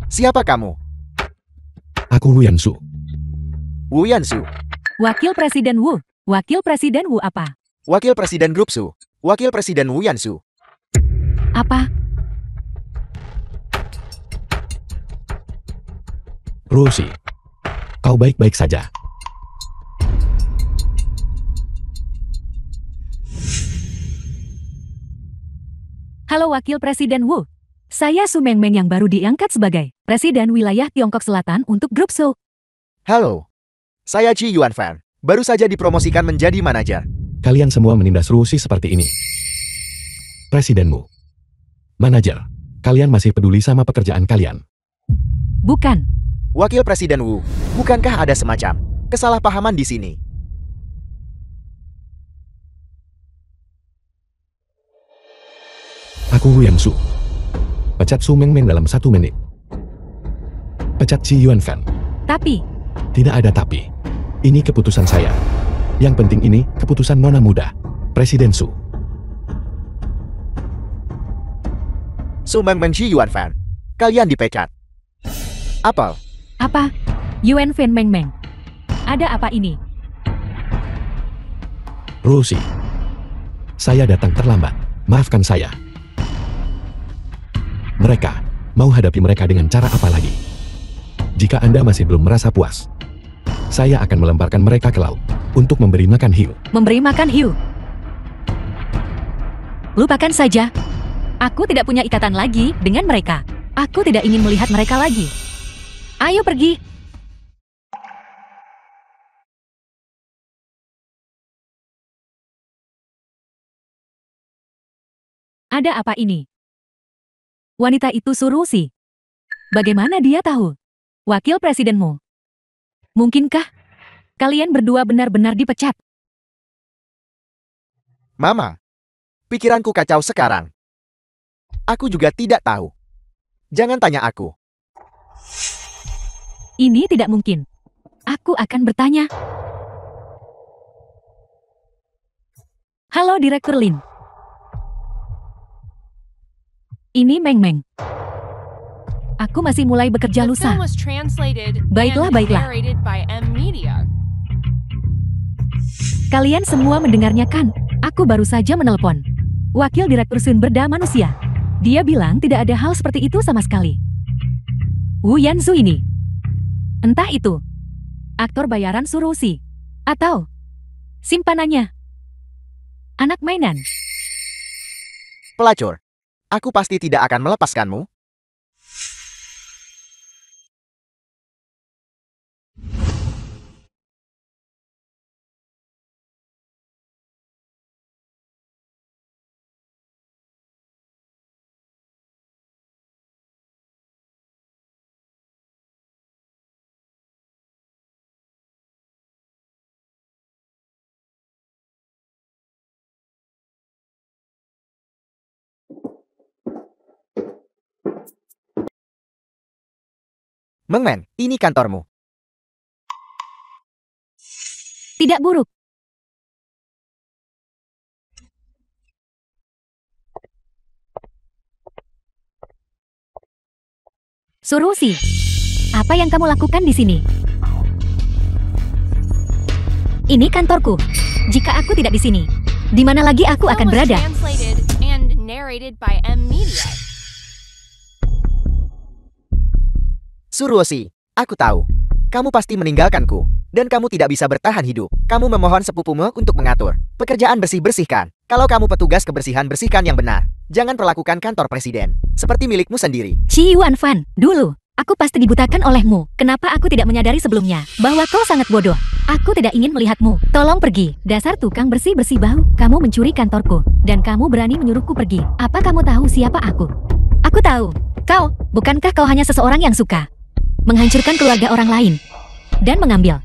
Siapa kamu? Aku Wu Yansu. Wu Yansu. Wakil Presiden Wu. Wakil Presiden Wu apa? Wakil Presiden Grup Su. Wakil Presiden Wu Yansu. Apa? Rosie, kau baik-baik saja. Halo Wakil Presiden Wu. Saya Su Mengmeng yang baru diangkat sebagai Presiden Wilayah Tiongkok Selatan untuk Grup Su. Halo. Saya Chi Yuanfan. Baru saja dipromosikan menjadi manajer. Kalian semua menindas Rosie seperti ini. Presidenmu. Manajer, kalian masih peduli sama pekerjaan kalian? Bukan. Wakil Presiden Wu, bukankah ada semacam kesalahpahaman di sini? Aku Wu Yansu. Pecat Su Mengmeng dalam 1 menit. Pecat Chi Yuanfan. Tapi, Tidak ada tapi. Ini keputusan saya. Yang penting ini keputusan nona muda, Presiden Su. Su Mengmeng Chi Yuanfan. Kalian dipecat. Apel. apa? Yuan Fan Mengmeng. Ada apa ini? Rosie, saya datang terlambat. Maafkan saya. Mereka, mau hadapi mereka dengan cara apa lagi? Jika Anda masih belum merasa puas, saya akan melemparkan mereka ke laut untuk memberi makan hiu. Memberi makan hiu. Lupakan saja. Aku tidak punya ikatan lagi dengan mereka. Aku tidak ingin melihat mereka lagi. Ayo pergi. Ada apa ini? Wanita itu Surusi. Bagaimana dia tahu? Wakil presidenmu. Mungkinkah kalian berdua benar-benar dipecat? Mama. Pikiranku kacau sekarang. Aku juga tidak tahu. Jangan tanya aku. Ini tidak mungkin. Aku akan bertanya. Halo Direktur Lin. Ini Mengmeng. Aku masih mulai bekerja The lusa. film was translated Baiklah, and baiklah. narrated by M Media. Kalian semua mendengarnya kan? Aku baru saja menelepon Wakil Direktur Sumber Daya Manusia. Dia bilang tidak ada hal seperti itu sama sekali. Wu Yansu ini. Entah itu aktor bayaran Surusi atau simpanannya. Anak mainan. Pelacur. Aku pasti tidak akan melepaskanmu. Mengmen, ini kantormu. Tidak buruk. Surusi, apa yang kamu lakukan di sini? Ini kantorku. Jika aku tidak di sini, di mana lagi aku The film akan was berada? translated and narrated by M Media. Suruoshi, aku tahu. Kamu pasti meninggalkanku. Dan kamu tidak bisa bertahan hidup. Kamu memohon sepupumu untuk mengatur pekerjaan bersih-bersihkan. Kalau kamu petugas kebersihan, bersihkan yang benar. Jangan perlakukan kantor presiden seperti milikmu sendiri. Chi Yuanfan, dulu, aku pasti dibutakan olehmu. Kenapa aku tidak menyadari sebelumnya bahwa kau sangat bodoh? Aku tidak ingin melihatmu. Tolong pergi. Dasar tukang bersih-bersih bau. Kamu mencuri kantorku. Dan kamu berani menyuruhku pergi. Apa kamu tahu siapa aku? Aku tahu. Kau, bukankah kau hanya seseorang yang suka menghancurkan keluarga orang lain dan mengambil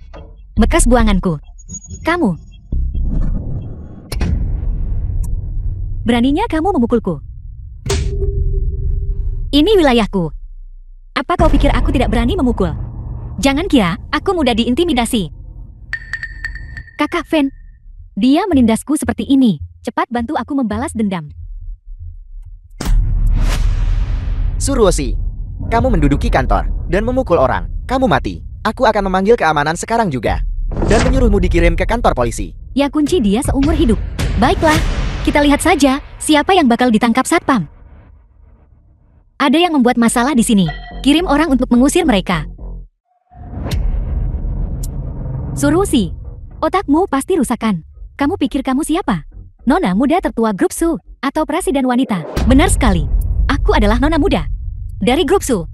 bekas buanganku? Kamu. Beraninya kamu memukulku. Ini wilayahku. Apa kau pikir aku tidak berani memukul? Jangan kira aku mudah diintimidasi. Kakak Fen, dia menindasku seperti ini. Cepat bantu aku membalas dendam. Suruoshi, kamu menduduki kantor dan memukul orang. Kamu mati. Aku akan memanggil keamanan sekarang juga. Dan menyuruhmu dikirim ke kantor polisi. Ya kunci dia seumur hidup. Baiklah, kita lihat saja siapa yang bakal ditangkap satpam. Ada yang membuat masalah di sini. Kirim orang untuk mengusir mereka. Surusi, otakmu pasti rusakan. Kamu pikir kamu siapa? Nona muda tertua grup Su, atau presiden wanita? Benar sekali. Aku adalah nona muda dari grup Su.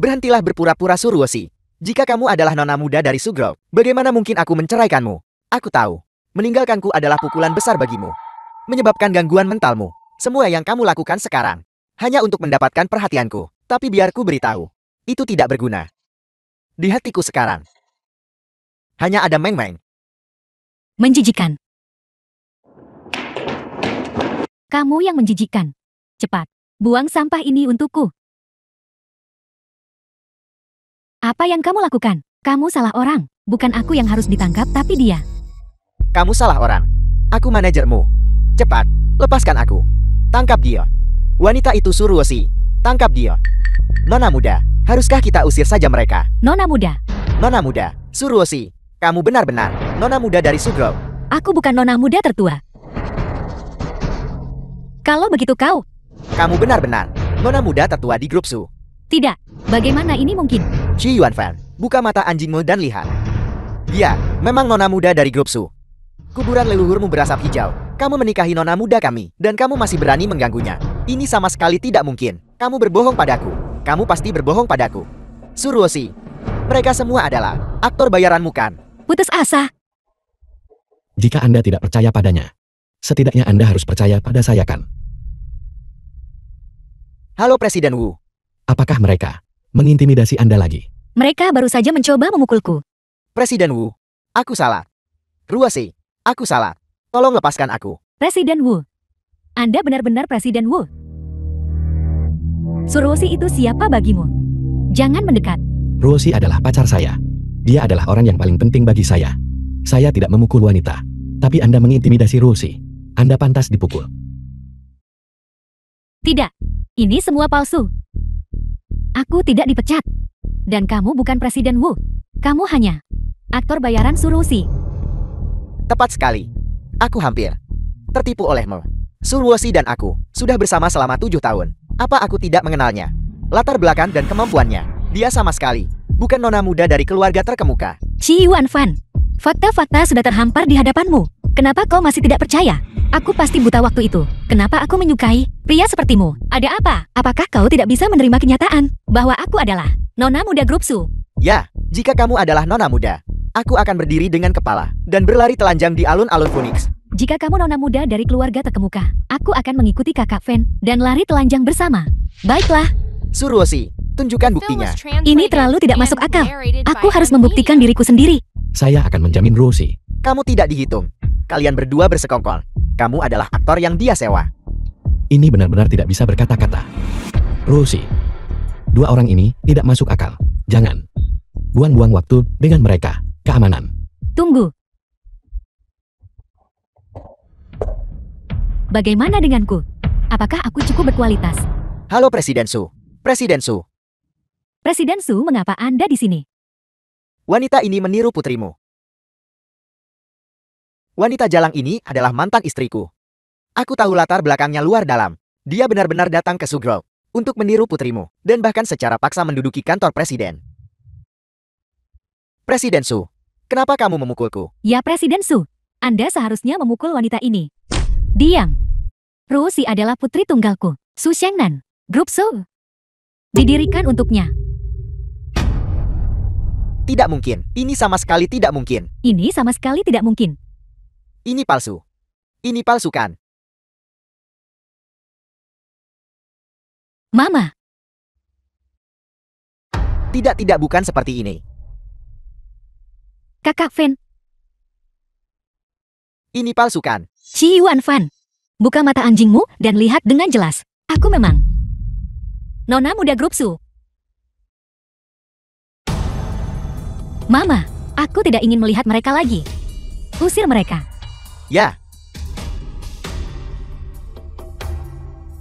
Berhentilah berpura-pura Suruoshi. Jika kamu adalah nona muda dari Su Group, bagaimana mungkin aku menceraikanmu? Aku tahu, meninggalkanku adalah pukulan besar bagimu. Menyebabkan gangguan mentalmu. Semua yang kamu lakukan sekarang hanya untuk mendapatkan perhatianku. Tapi biar ku beritahu, itu tidak berguna. Di hatiku sekarang hanya ada Meng Meng. Menjijikan. Kamu yang menjijikan. Cepat, buang sampah ini untukku. Apa yang kamu lakukan? Kamu salah orang. Bukan aku yang harus ditangkap, tapi dia. Kamu salah orang. Aku manajermu. Cepat, lepaskan aku. Tangkap dia. Wanita itu Suruoshi. Tangkap dia. Nona muda, haruskah kita usir saja mereka? Nona muda. Nona muda, Suruoshi. Kamu benar-benar nona muda dari Su Group. Aku bukan nona muda tertua. Kalau begitu kau. Kamu benar-benar nona muda tertua di grup Su. Tidak. Bagaimana ini mungkin? Shi Yuanfan, buka mata anjingmu dan lihat. Dia memang nona muda dari grup Su. Kuburan leluhurmu berasap hijau. Kamu menikahi nona muda kami, dan kamu masih berani mengganggunya. Ini sama sekali tidak mungkin. Kamu berbohong padaku. Kamu pasti berbohong padaku. Suruoshi, mereka semua adalah aktor bayaranmu kan? Putus asa. Jika Anda tidak percaya padanya, setidaknya Anda harus percaya pada saya kan? Halo Presiden Wu. Apakah mereka mengintimidasi Anda lagi? Mereka baru saja mencoba memukulku. Presiden Wu, aku salah. Ruoshi, aku salah. Tolong lepaskan aku. Presiden Wu. Anda benar-benar Presiden Wu. Suruoshi itu siapa bagimu? Jangan mendekat. Ruoshi adalah pacar saya. Dia adalah orang yang paling penting bagi saya. Saya tidak memukul wanita. Tapi Anda mengintimidasi Ruoshi. Anda pantas dipukul. Tidak. Ini semua palsu. Aku tidak dipecat. Dan kamu bukan Presiden Wu. Kamu hanya aktor bayaran Suruoshi. Tepat sekali. Aku hampir tertipu olehmu. Suruoshi dan aku sudah bersama selama 7 tahun. Apa aku tidak mengenalnya? Latar belakang dan kemampuannya. Dia sama sekali bukan nona muda dari keluarga terkemuka. Shi Yuanfan. Fakta-fakta sudah terhampar di hadapanmu. Kenapa kau masih tidak percaya? Aku pasti buta waktu itu. Kenapa aku menyukai pria sepertimu? Ada apa? Apakah kau tidak bisa menerima kenyataan bahwa aku adalah nona muda grup Su? Ya, jika kamu adalah nona muda, aku akan berdiri dengan kepala dan berlari telanjang di alun-alun Phoenix. Jika kamu nona muda dari keluarga terkemuka, aku akan mengikuti kakak Fen dan lari telanjang bersama. Baiklah. Suruoshi, tunjukkan Film buktinya. was translated Ini terlalu tidak and masuk akal. narrated Aku by harus Emilia. membuktikan diriku sendiri. Saya akan menjamin Ruoshi. Kamu tidak dihitung. Kalian berdua bersekongkol. Kamu adalah aktor yang dia sewa. Ini benar-benar tidak bisa berkata-kata. Ruoshi. Dua orang ini tidak masuk akal. Jangan. Buang-buang waktu dengan mereka. Keamanan. Tunggu. Bagaimana denganku? Apakah aku cukup berkualitas? Halo Presiden Su. Presiden Su. Presiden Su, mengapa Anda di sini? Wanita ini meniru putrimu. Wanita jalang ini adalah mantan istriku. Aku tahu latar belakangnya luar dalam. Dia benar-benar datang ke Su Group untuk meniru putrimu dan bahkan secara paksa menduduki kantor presiden. Presiden Su, kenapa kamu memukulku? Ya Presiden Su, Anda seharusnya memukul wanita ini. Diam. Ruoshi adalah putri tunggalku. Su Shengnan, grup Su. Didirikan untuknya. Tidak mungkin. Ini sama sekali tidak mungkin. Ini sama sekali tidak mungkin. Ini palsu. Ini palsu kan? Mama, Tidak bukan seperti ini. kakak Fen, Ini palsu kan? Shi Yuanfan. Buka mata anjingmu dan lihat dengan jelas. Aku memang nona muda grup Su. Mama, aku tidak ingin melihat mereka lagi. Usir mereka. Ya,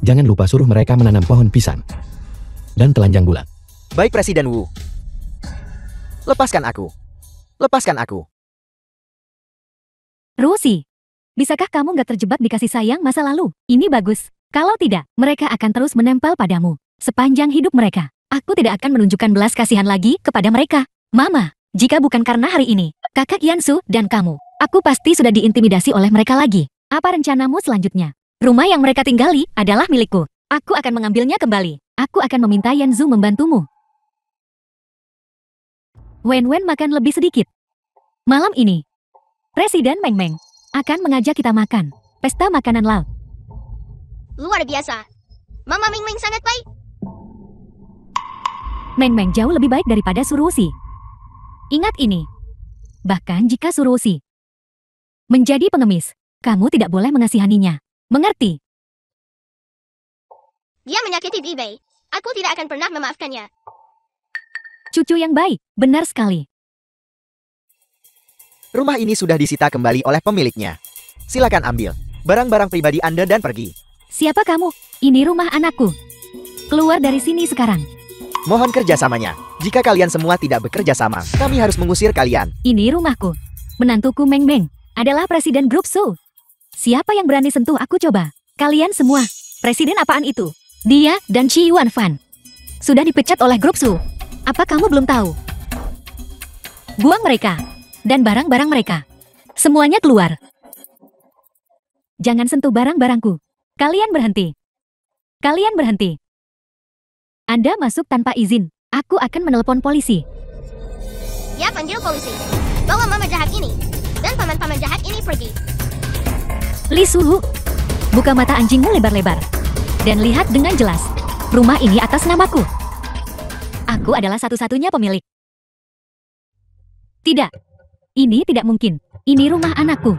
Jangan lupa suruh mereka menanam pohon pisang. Dan telanjang bulat. baik Presiden Wu. Lepaskan aku. Lepaskan aku. Ruoshi, Bisakah kamu nggak terjebak di kasih sayang masa lalu? Ini bagus. Kalau tidak, mereka akan terus menempel padamu sepanjang hidup mereka. Aku tidak akan menunjukkan belas kasihan lagi kepada mereka. Mama, jika bukan karena hari ini, kakak Yansu dan kamu, aku pasti sudah diintimidasi oleh mereka lagi. Apa rencanamu selanjutnya? Rumah yang mereka tinggali adalah milikku. Aku akan mengambilnya kembali. Aku akan meminta Yanzu membantumu. Wen makan lebih sedikit. Malam ini, Presiden Meng Meng akan mengajak kita makan pesta makanan laut. Luar biasa. Mama Ming Ming sangat baik. Meng Meng jauh lebih baik daripada Suruosi. Ingat ini. Bahkan jika Suruosi menjadi pengemis, kamu tidak boleh mengasihaninya. Mengerti? Dia menyakiti Bibei. Aku tidak akan pernah memaafkannya. Cucu yang baik, benar sekali. Rumah ini sudah disita kembali oleh pemiliknya. Silakan ambil barang-barang pribadi Anda dan pergi. Siapa kamu? Ini rumah anakku. Keluar dari sini sekarang. Mohon kerjasamanya. Jika kalian semua tidak bekerja sama, kami harus mengusir kalian. Ini rumahku. Menantuku Meng Meng adalah Presiden Grup Su. Siapa yang berani sentuh aku coba? Kalian semua. Presiden apaan itu? Dia dan Chi Yuan Fan sudah dipecat oleh Grup Su. Apa kamu belum tahu? Buang mereka dan barang-barang mereka. Semuanya keluar. Jangan sentuh barang-barangku. Kalian berhenti. Kalian berhenti. Anda masuk tanpa izin. Aku akan menelpon polisi. Ya, panggil polisi. Bawa mama jahat ini dan paman-paman jahat ini pergi. Li Suhu, buka mata anjingmu lebar-lebar dan lihat dengan jelas. Rumah ini atas namaku. Aku adalah satu-satunya pemilik. Tidak. Ini tidak mungkin. Ini rumah anakku.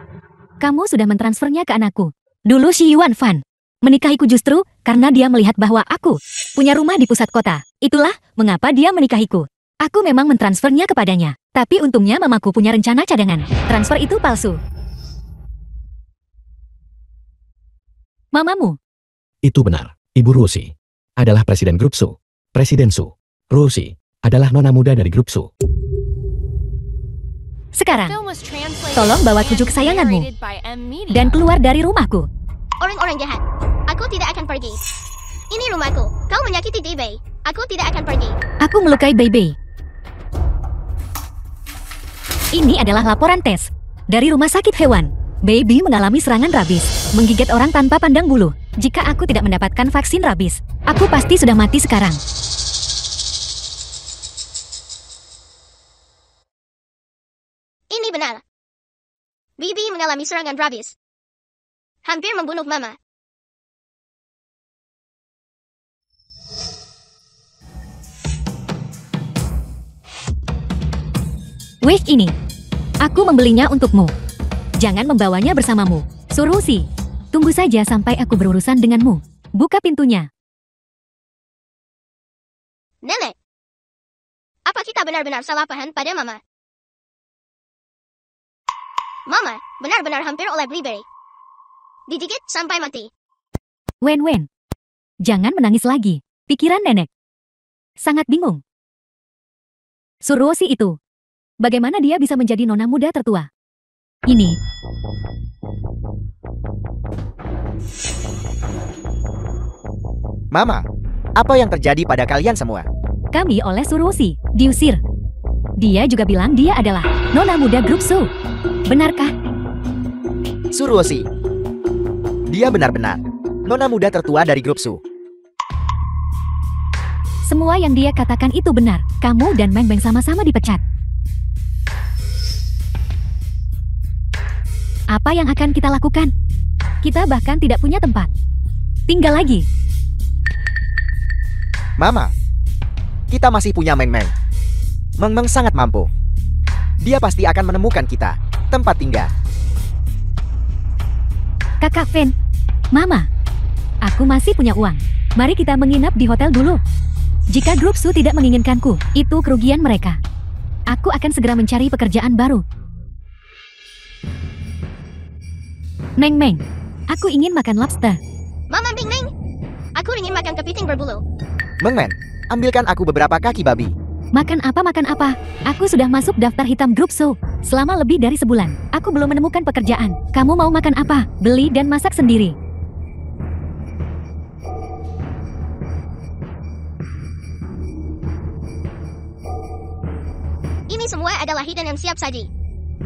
Kamu sudah mentransfernya ke anakku. Dulu Xi Yuan Fan menikahiku justru karena dia melihat bahwa aku punya rumah di pusat kota. Itulah mengapa dia menikahiku. Aku memang mentransfernya kepadanya. Tapi untungnya mamaku punya rencana cadangan. Transfer itu palsu. Mamamu. Itu benar. Ibu Rosie adalah Presiden Grup Su. Presiden Su. Rosie adalah nona muda dari Grup Su. Film Sekarang, was translated tolong bawa and tujuh kesayanganmu narrated by M Media. dan keluar dari rumahku. Orang-orang jahat. Aku tidak akan pergi. Ini rumahku. Kau menyakiti Bibei. Aku tidak akan pergi. Aku melukai Baby. Ini adalah laporan tes dari rumah sakit hewan. Baby mengalami serangan rabis, menggigit orang tanpa pandang bulu. Jika aku tidak mendapatkan vaksin rabis, aku pasti sudah mati sekarang. Ini benar. Bibi mengalami serangan rabis. Hampir membunuh mama. Wave ini, aku membelinya untukmu. Jangan membawanya bersamamu. Surusi, tunggu saja sampai aku berurusan denganmu. Buka pintunya. Nenek. Apa kita benar-benar salah paham pada mama? Mama, benar-benar hampir oleh Blueberry. Digigit sampai mati. Wen, jangan menangis lagi. Pikiran nenek sangat bingung. Suruosi itu, bagaimana dia bisa menjadi nona muda tertua? Ini. Mama, apa yang terjadi pada kalian semua? Kami oleh Suruosi diusir. Dia juga bilang dia adalah nona muda Grup Su. Benarkah? Suruosi. Dia benar-benar nona muda tertua dari Grup Su. Semua yang dia katakan itu benar. Kamu dan Meng Meng sama-sama dipecat. Apa yang akan kita lakukan? Kita bahkan tidak punya tempat tinggal lagi. Mama, kita masih punya Meng Meng. Meng Meng sangat mampu. Dia pasti akan menemukan kita tempat tinggal. Kakak Fen, Mama, aku masih punya uang. Mari kita menginap di hotel dulu. Jika Grup Su tidak menginginkanku, itu kerugian mereka. Aku akan segera mencari pekerjaan baru. Meng Meng, aku ingin makan lobster. Mama Bing Ming. Aku ingin makan kepiting berbulu. Meng Meng, ambilkan aku beberapa kaki babi. Makan apa? Aku sudah masuk daftar hitam Grup Su. Selama lebih dari sebulan, aku belum menemukan pekerjaan. Kamu mau makan apa? Beli dan masak sendiri. Ini semua adalah hidangan siap saji.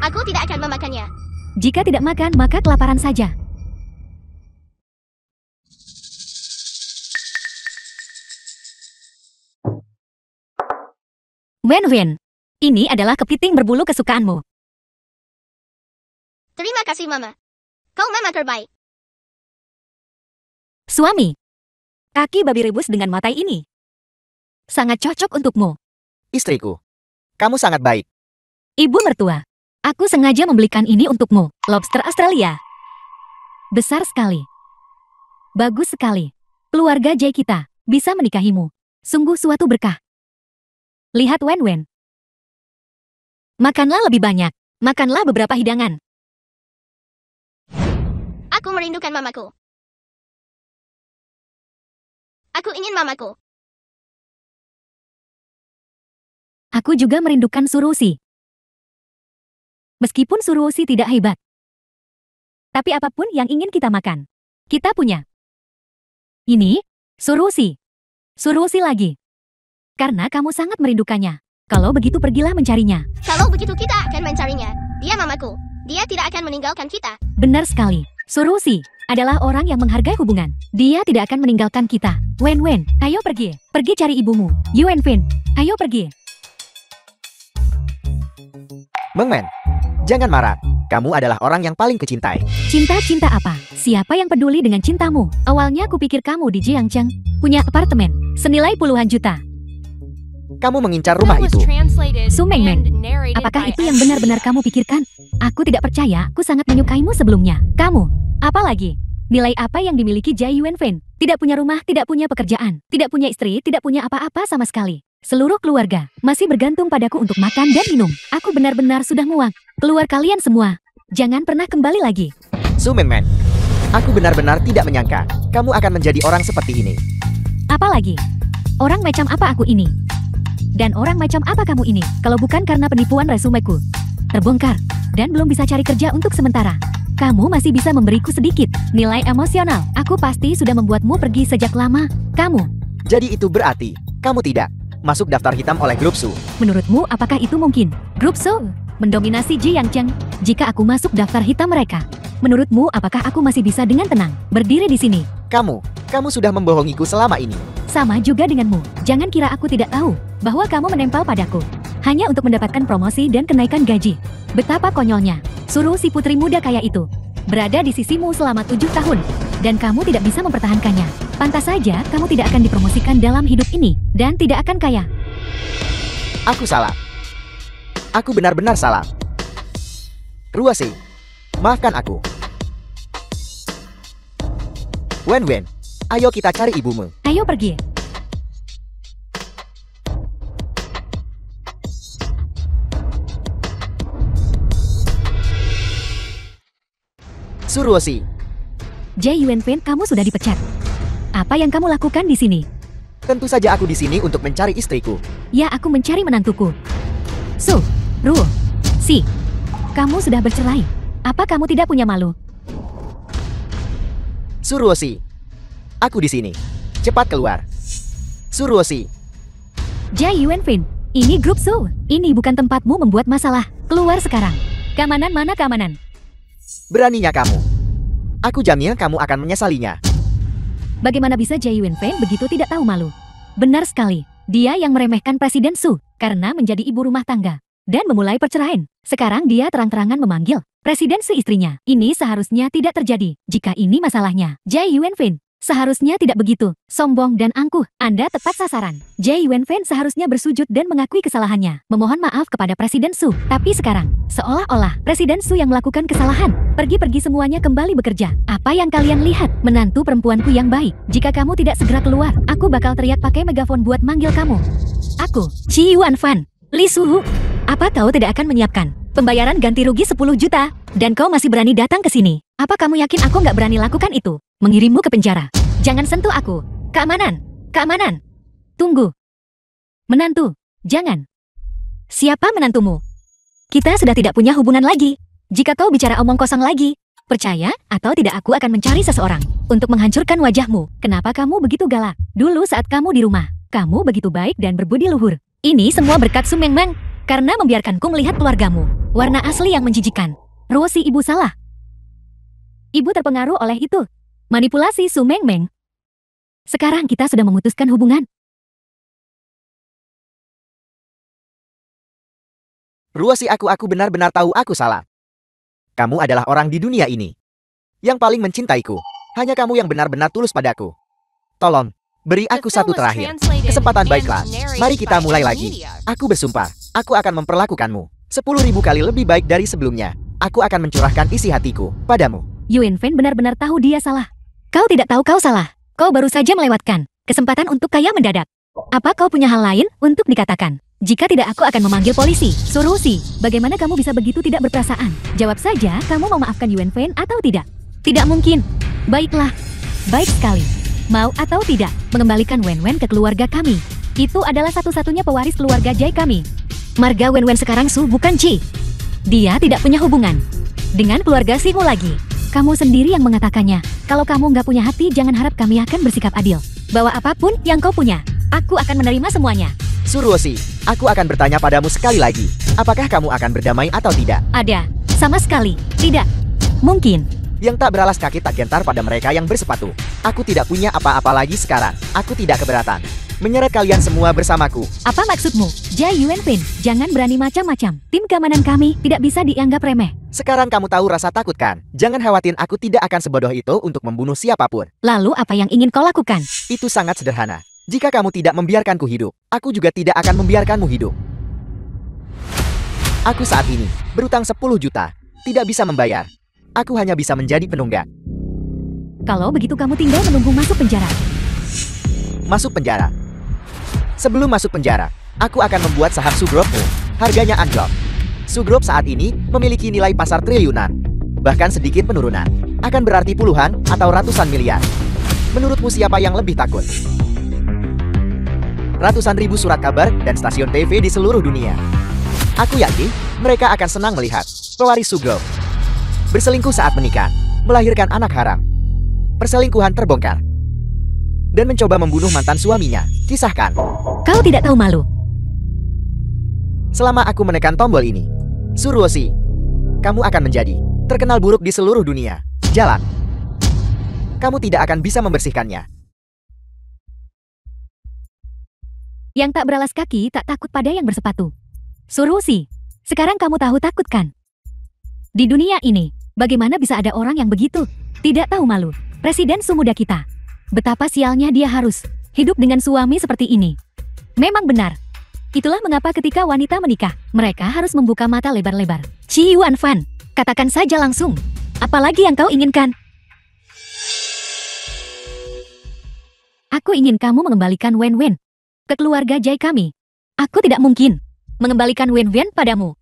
Aku tidak akan memakannya. Jika tidak makan, maka kelaparan saja. Wen-Wen, ini adalah kepiting berbulu kesukaanmu. Terima kasih, Mama. Kau mama terbaik. Suami, kaki babi rebus dengan matai ini sangat cocok untukmu. Istriku, kamu sangat baik. Ibu mertua, aku sengaja membelikan ini untukmu. Lobster Australia. Besar sekali. Bagus sekali. Keluarga Jay kita bisa menikahimu. Sungguh suatu berkah. Lihat Wen-Wen. Makanlah lebih banyak. Makanlah beberapa hidangan. Aku merindukan mamaku. Aku ingin mamaku. Aku juga merindukan Surusi. Meskipun Surusi tidak hebat. Tapi apapun yang ingin kita makan, kita punya. Ini, Surusi. Surusi lagi. Karena kamu sangat merindukannya. Kalau begitu pergilah mencarinya. Kalau begitu kita akan mencarinya. Dia mamaku. Dia tidak akan meninggalkan kita. Benar sekali. Surusi adalah orang yang menghargai hubungan. Dia tidak akan meninggalkan kita. Wen-Wen, ayo pergi. Pergi cari ibumu. Yuan-Fin, ayo pergi. Meng-Men, jangan marah. Kamu adalah orang yang paling kucintai. Cinta-cinta apa? Siapa yang peduli dengan cintamu? Awalnya aku pikir kamu di Jiangcheng punya apartemen senilai puluhan juta. Kamu mengincar rumah That was itu. translated Su Meng-Men, and narrated apakah by itu yang benar-benar kamu pikirkan? Aku tidak percaya, aku sangat menyukaimu sebelumnya. Kamu, apalagi? Nilai apa yang dimiliki Jai Yuanfen? Tidak punya rumah, tidak punya pekerjaan, tidak punya istri, tidak punya apa-apa sama sekali. Seluruh keluarga masih bergantung padaku untuk makan dan minum. Aku benar-benar sudah muak. Keluar kalian semua. Jangan pernah kembali lagi. Su Meng-Men, aku benar-benar tidak menyangka kamu akan menjadi orang seperti ini. Apalagi? Orang macam apa aku ini? Dan orang macam apa kamu ini? Kalau bukan karena penipuan resumeku terbongkar dan belum bisa cari kerja untuk sementara, kamu masih bisa memberiku sedikit nilai emosional. Aku pasti sudah membuatmu pergi sejak lama. Kamu. Jadi itu berarti kamu tidak masuk daftar hitam oleh grup Su. Menurutmu apakah itu mungkin? Grup Su mendominasi Jiangcheng. Jika aku masuk daftar hitam mereka, menurutmu apakah aku masih bisa dengan tenang berdiri di sini? Kamu sudah membohongiku selama ini. Sama juga denganmu. Jangan kira aku tidak tahu bahwa kamu menempel padaku hanya untuk mendapatkan promosi dan kenaikan gaji. Betapa konyolnya. Suruh si putri muda kaya itu berada di sisimu selama 7 tahun dan kamu tidak bisa mempertahankannya. Pantas saja kamu tidak akan dipromosikan dalam hidup ini dan tidak akan kaya. Aku salah. Aku benar-benar salah. Ruasi, maafkan aku. Wen-Wen, ayo kita cari ibumu. Ayo pergi. Suruosi, Jai Yuanfen, kamu sudah dipecat. Apa yang kamu lakukan di sini? tentu saja aku di sini untuk mencari istriku. Ya, aku mencari menantuku. Su, Ru, Si, kamu sudah bercerai. Apa kamu tidak punya malu? Suruosi, aku di sini. Cepat keluar. Suruosi, Jai Yuanfen, ini grup Su. Ini bukan tempatmu membuat masalah. Keluar sekarang. Keamanan mana keamanan? beraninya kamu. Aku jamin kamu akan menyesalinya. Bagaimana bisa Jai Yuanfen begitu tidak tahu malu? Benar sekali. Dia yang meremehkan Presiden Su karena menjadi ibu rumah tangga dan memulai perceraian. Sekarang dia terang-terangan memanggil Presiden Su istrinya. Ini seharusnya tidak terjadi. Jika ini masalahnya, Jai Yuanfen seharusnya tidak begitu sombong dan angkuh. Anda tepat sasaran. Jai Yuanfen seharusnya bersujud dan mengakui kesalahannya, memohon maaf kepada Presiden Su. Tapi sekarang, seolah-olah Presiden Su yang melakukan kesalahan. Pergi-pergi semuanya kembali bekerja. Apa yang kalian lihat? Menantu perempuanku yang baik. Jika kamu tidak segera keluar, aku bakal teriak pakai megafon buat manggil kamu. Aku, Chi Yuanfan, Li Suhu. Apa kau tidak akan menyiapkan pembayaran ganti rugi 10 juta? Dan kau masih berani datang ke sini? Apa kamu yakin aku nggak berani lakukan itu? Mengirimmu ke penjara. Jangan sentuh aku. Keamanan. Keamanan. Tunggu. Menantu. Jangan. Siapa menantumu? Kita sudah tidak punya hubungan lagi. Jika kau bicara omong kosong lagi, percaya atau tidak aku akan mencari seseorang untuk menghancurkan wajahmu. Kenapa kamu begitu galak? Dulu saat kamu di rumah, kamu begitu baik dan berbudi luhur. Ini semua berkat Su Mengmeng, karena membiarkanku melihat keluargamu. Warna asli yang menjijikan. Rosie, ibu salah. Ibu terpengaruh oleh itu. Manipulasi Su Mengmeng. Sekarang kita sudah memutuskan hubungan. Rosie, aku benar-benar tahu aku salah. Kamu adalah orang di dunia ini yang paling mencintaiku. Hanya kamu yang benar-benar tulus padaku. Tolong, beri aku satu terakhir kesempatan. Baiklah, mari kita mulai lagi. Aku bersumpah, aku akan memperlakukanmu 10.000 kali lebih baik dari sebelumnya. Aku akan mencurahkan isi hatiku padamu. Yuan Fan benar-benar tahu dia salah. Kau tidak tahu kau salah. Kau baru saja melewatkan kesempatan untuk kaya mendadak. Apa kau punya hal lain untuk dikatakan? Jika tidak, aku akan memanggil polisi. Rosie, bagaimana kamu bisa begitu tidak berperasaan? Jawab saja, kamu mau maafkan Yuan Fan atau tidak? Tidak mungkin. Baiklah. Baik sekali. Mau atau tidak, mengembalikan Wen Wen ke keluarga kami. Itu adalah satu-satunya pewaris keluarga Jai kami. Marga Wen Wen sekarang Su, bukan Chi. Dia tidak punya hubungan dengan keluarga Simu lagi. Kamu sendiri yang mengatakannya. Kalau kamu nggak punya hati, jangan harap kami akan bersikap adil. Bawa apapun yang kau punya, aku akan menerima semuanya. Su Rosie, aku akan bertanya padamu sekali lagi. Apakah kamu akan berdamai atau tidak? Ada. Sama sekali. Tidak. Mungkin. Yang tak beralas kaki tak gentar pada mereka yang bersepatu. Aku tidak punya apa-apa lagi sekarang. Aku tidak keberatan menyeret kalian semua bersamaku. Apa maksudmu? Jai Yuan Fan, jangan berani macam-macam. Tim keamanan kami tidak bisa dianggap remeh. Sekarang kamu tahu rasa takut kan? Jangan khawatir, aku tidak akan sebodoh itu untuk membunuh siapapun. Lalu apa yang ingin kau lakukan? Itu sangat sederhana. Jika kamu tidak membiarkanku hidup, aku juga tidak akan membiarkanmu hidup. Aku saat ini berutang 10 juta, tidak bisa membayar. Aku hanya bisa menjadi penunggak. Kalau begitu kamu tinggal menunggu masuk penjara. Masuk penjara. Sebelum masuk penjara, aku akan membuat saham Su Group-mu. Harganya anjlok. Su Group saat ini memiliki nilai pasar triliunan. Bahkan sedikit penurunan akan berarti puluhan atau ratusan miliar. Menurutmu siapa yang lebih takut? Ratusan ribu surat kabar dan stasiun TV di seluruh dunia. Aku yakin mereka akan senang melihat pewaris Su Group berselingkuh saat menikah, melahirkan anak haram, perselingkuhan terbongkar, dan mencoba membunuh mantan suaminya. Kisahkan. Kau tidak tahu malu. Selama aku menekan tombol ini, Su Rosie, kamu akan menjadi terkenal buruk di seluruh dunia. Jalan. Kamu tidak akan bisa membersihkannya. Yang tak beralas kaki tak takut pada yang bersepatu. Su Rosie, sekarang kamu tahu takut kan? Di dunia ini, bagaimana bisa ada orang yang begitu? Tidak tahu malu. Presiden semuda kita. Betapa sialnya dia harus hidup dengan suami seperti ini. Memang benar. Itulah mengapa ketika wanita menikah, mereka harus membuka mata lebar-lebar. Chi Yuan Fan, katakan saja langsung. Apalagi yang kau inginkan? Aku ingin kamu mengembalikan Wen Wen ke keluarga Jai kami. Aku tidak mungkin mengembalikan Wen Wen padamu.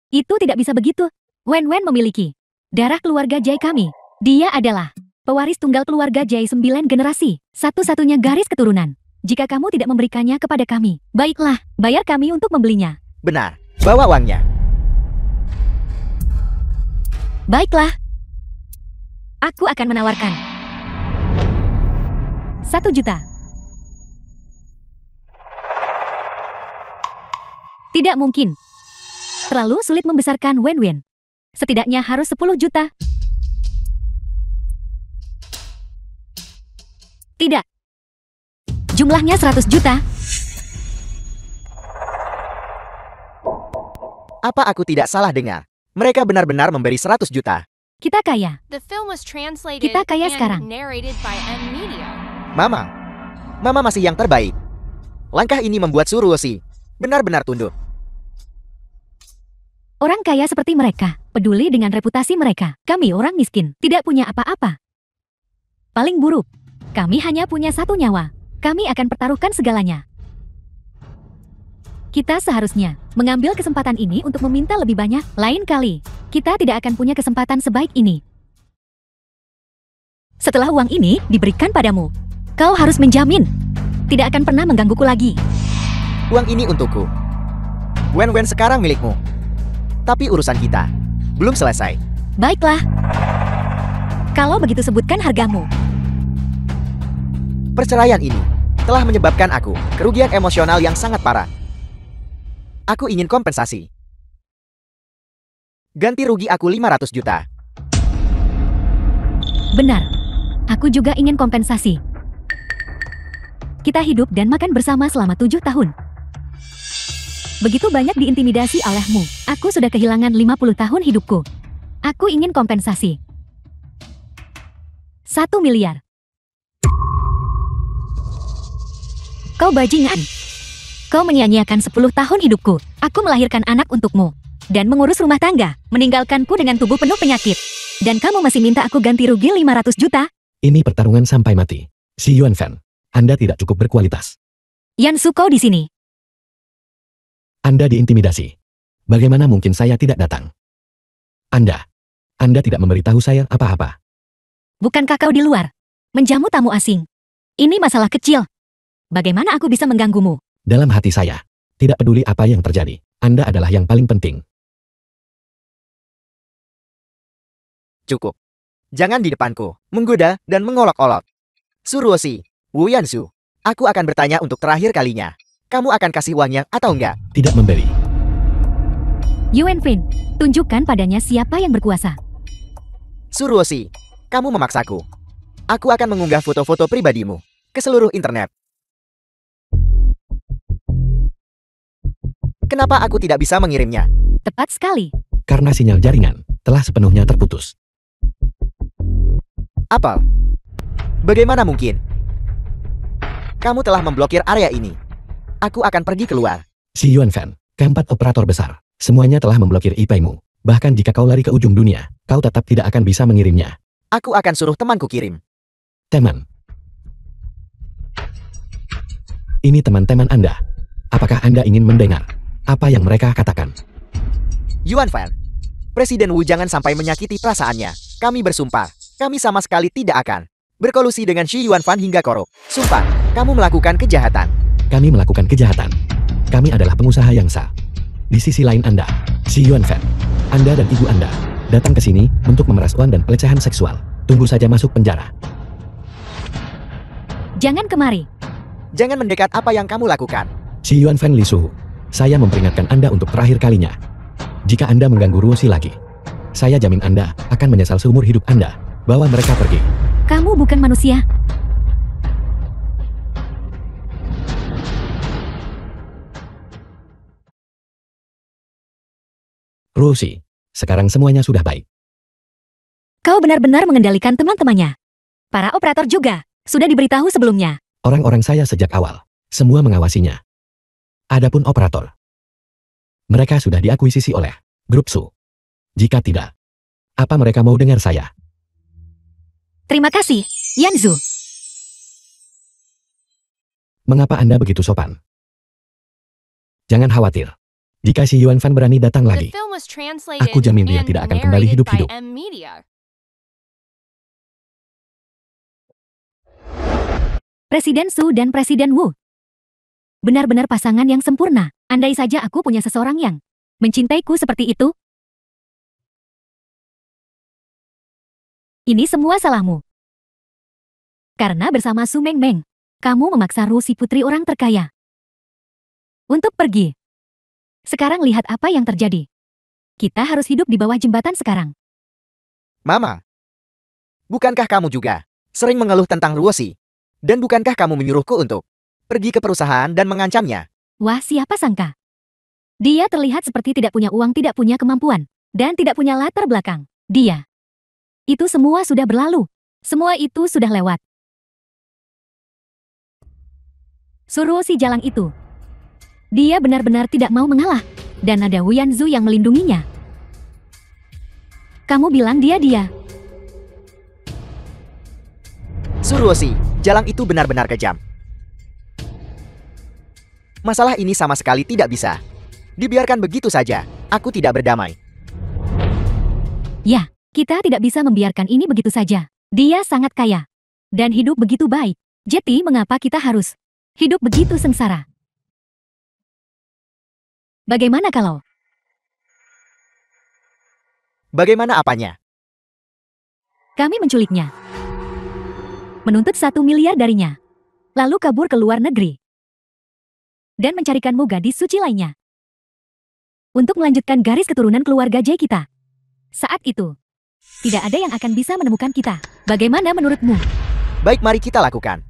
Itu tidak bisa begitu. Wen Wen memiliki darah keluarga Jai kami. Dia adalah pewaris tunggal keluarga Jai 9 generasi, satu-satunya garis keturunan. Jika kamu tidak memberikannya kepada kami, baiklah, bayar kami untuk membelinya. Benar, bawa uangnya. Baiklah. Aku akan menawarkan 1 juta. Tidak mungkin. Terlalu sulit membesarkan Wen Wen. Setidaknya harus 10 juta. Tidak. Jumlahnya 100 juta. Apa aku tidak salah dengar? Mereka benar-benar memberi 100 juta. Kita kaya. The film was translated Kita kaya and sekarang. narrated by M Media. Mama masih yang terbaik. Langkah ini membuat Su Rosie benar-benar tunduk. Orang kaya seperti mereka peduli dengan reputasi mereka. Kami orang miskin, tidak punya apa-apa. Paling buruk, kami hanya punya 1 nyawa. Kami akan pertaruhkan segalanya. Kita seharusnya mengambil kesempatan ini untuk meminta lebih banyak. Lain kali, kita tidak akan punya kesempatan sebaik ini. Setelah uang ini diberikan padamu, kau harus menjamin tidak akan pernah menggangguku lagi. Uang ini untukku. Wen Wen sekarang milikmu. Tapi urusan kita belum selesai. Baiklah. Kalau begitu sebutkan hargamu. Perceraian ini telah menyebabkan aku kerugian emosional yang sangat parah. Aku ingin kompensasi. Ganti rugi aku 500 juta. Benar. Aku juga ingin kompensasi. Kita hidup dan makan bersama selama 7 tahun. Begitu banyak diintimidasi olehmu. Aku sudah kehilangan 50 tahun hidupku. Aku ingin kompensasi. 1 miliar. Kau bajingan. Kau menyia-nyiakan 10 tahun hidupku. Aku melahirkan anak untukmu. Dan mengurus rumah tangga, meninggalkanku dengan tubuh penuh penyakit. Dan kamu masih minta aku ganti rugi 500 juta? Ini pertarungan sampai mati. Si Yuan Fan, Anda tidak cukup berkualitas. Yansu, kau di sini. Anda diintimidasi. Bagaimana mungkin saya tidak datang? Anda tidak memberitahu saya apa-apa. Bukankah kau di luar? Menjamu tamu asing. Ini masalah kecil. Bagaimana aku bisa mengganggumu? Dalam hati saya, tidak peduli apa yang terjadi. Anda adalah yang paling penting. Cukup. Jangan di depanku, menggoda dan mengolok-olok. Suruoshi, Wu Yansu, aku akan bertanya untuk terakhir kalinya. Kamu akan kasih uangnya atau enggak? Tidak memberi. Yuan Fin, tunjukkan padanya siapa yang berkuasa. Suruoshi, kamu memaksaku. Aku akan mengunggah foto-foto pribadimu ke seluruh internet. Kenapa aku tidak bisa mengirimnya? Tepat sekali. Karena sinyal jaringan telah sepenuhnya terputus. Apel, bagaimana mungkin? Kamu telah memblokir area ini. Aku akan pergi keluar. Si Yuan Fan, keempat operator besar, semuanya telah memblokir IP-mu. Bahkan jika kau lari ke ujung dunia, kau tetap tidak akan bisa mengirimnya. Aku akan suruh temanku kirim. Teman. Ini teman-teman Anda. Apakah Anda ingin mendengar apa yang mereka katakan? Yuan Fan, Presiden Wu jangan sampai menyakiti perasaannya. Kami bersumpah, kami sama sekali tidak akan berkolusi dengan Xi Yuan Fan hingga korup. Sumpah, kamu melakukan kejahatan. Kami melakukan kejahatan. Kami adalah pengusaha yang sah. Di sisi lain Anda, si Yuan Fan, Anda dan ibu Anda, datang ke sini untuk memeras uang dan pelecehan seksual. Tunggu saja masuk penjara. Jangan kemari. Jangan mendekat apa yang kamu lakukan. Si Yuan Fan Li Suhu, saya memperingatkan Anda untuk terakhir kalinya. Jika Anda mengganggu Ruoshi lagi, saya jamin Anda akan menyesal seumur hidup Anda. Bawa mereka pergi. Kamu bukan manusia. Ruoshi, sekarang semuanya sudah baik. Kau benar-benar mengendalikan teman-temannya. Para operator juga sudah diberitahu sebelumnya. Orang-orang saya sejak awal, semua mengawasinya. Adapun operator, mereka sudah diakuisisi oleh Grup Su. Jika tidak, apa mereka mau dengar saya? Terima kasih, Yanzu. Mengapa Anda begitu sopan? Jangan khawatir. Jika si Yuan Fan berani datang The lagi, film was translated aku jamin dia and tidak akan kembali narrated by hidup-hidup. M Media. Presiden Su dan Presiden Wu. Benar-benar pasangan yang sempurna. Andai saja aku punya seseorang yang mencintaiku seperti itu. Ini semua salahmu. Karena bersama Su Mengmeng, kamu memaksa Ruoshi putri orang terkaya untuk pergi. Sekarang lihat apa yang terjadi. Kita harus hidup di bawah jembatan sekarang. Mama, bukankah kamu juga sering mengeluh tentang Ruoshi? Dan bukankah kamu menyuruhku untuk pergi ke perusahaan dan mengancamnya? Wah, siapa sangka? Dia terlihat seperti tidak punya uang, tidak punya kemampuan, dan tidak punya latar belakang. Dia. Itu semua sudah berlalu. Semua itu sudah lewat. Suruh si jalang itu. Dia benar-benar tidak mau mengalah. Dan ada Wu Yanzu yang melindunginya. Kamu bilang dia. Suruoshi, jalang itu benar-benar kejam. Masalah ini sama sekali tidak bisa dibiarkan begitu saja. Aku tidak berdamai. Ya, kita tidak bisa membiarkan ini begitu saja. Dia sangat kaya. Dan hidup begitu baik. Jadi mengapa kita harus hidup begitu sengsara? Bagaimana kalau Bagaimana apanya? Kami menculiknya. Menuntut 1 miliar darinya. Lalu kabur ke luar negeri. Dan mencarikanmu gadis suci lainnya. Untuk melanjutkan garis keturunan keluarga Jay kita. Saat itu, tidak ada yang akan bisa menemukan kita. Bagaimana menurutmu? Baik, mari kita lakukan.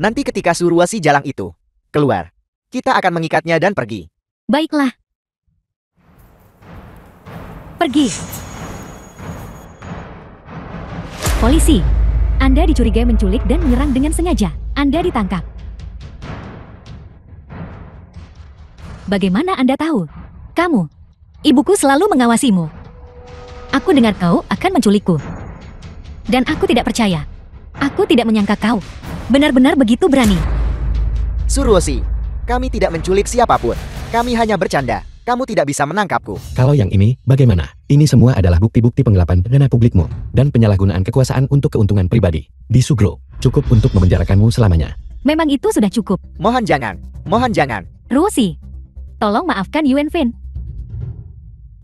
Nanti ketika Suruwasi Jalang itu keluar, kita akan mengikatnya dan pergi. Baiklah. Pergi. Polisi. Anda dicurigai menculik dan menyerang dengan sengaja. Anda ditangkap. Bagaimana Anda tahu? Kamu. Ibuku selalu mengawasimu. Aku dengar kau akan menculikku. Dan aku tidak percaya. Aku tidak menyangka kau benar-benar begitu berani. Suruwasi, kami tidak menculik siapapun. Kami hanya bercanda. Kamu tidak bisa menangkapku. Kalau yang ini, bagaimana? Ini semua adalah bukti-bukti penggelapan dana publikmu dan penyalahgunaan kekuasaan untuk keuntungan pribadi. Di Sugro, cukup untuk memenjarakanmu selamanya. Memang itu sudah cukup. Mohon jangan. Mohon jangan. Ruosi, tolong maafkan Yuan Fen.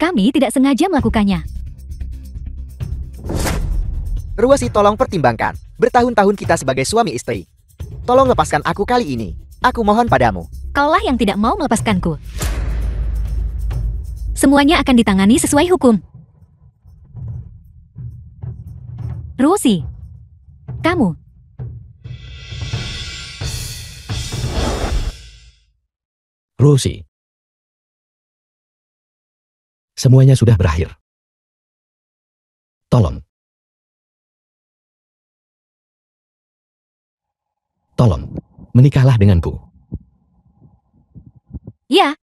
Kami tidak sengaja melakukannya. Ruwasi, tolong pertimbangkan. Bertahun-tahun kita sebagai suami istri. Tolong lepaskan aku kali ini. Aku mohon padamu. Kaulah yang tidak mau melepaskanku. Semuanya akan ditangani sesuai hukum. Ruosi, kamu. Rosie. Semuanya sudah berakhir. Tolong. Tolong, menikahlah denganku. Ya,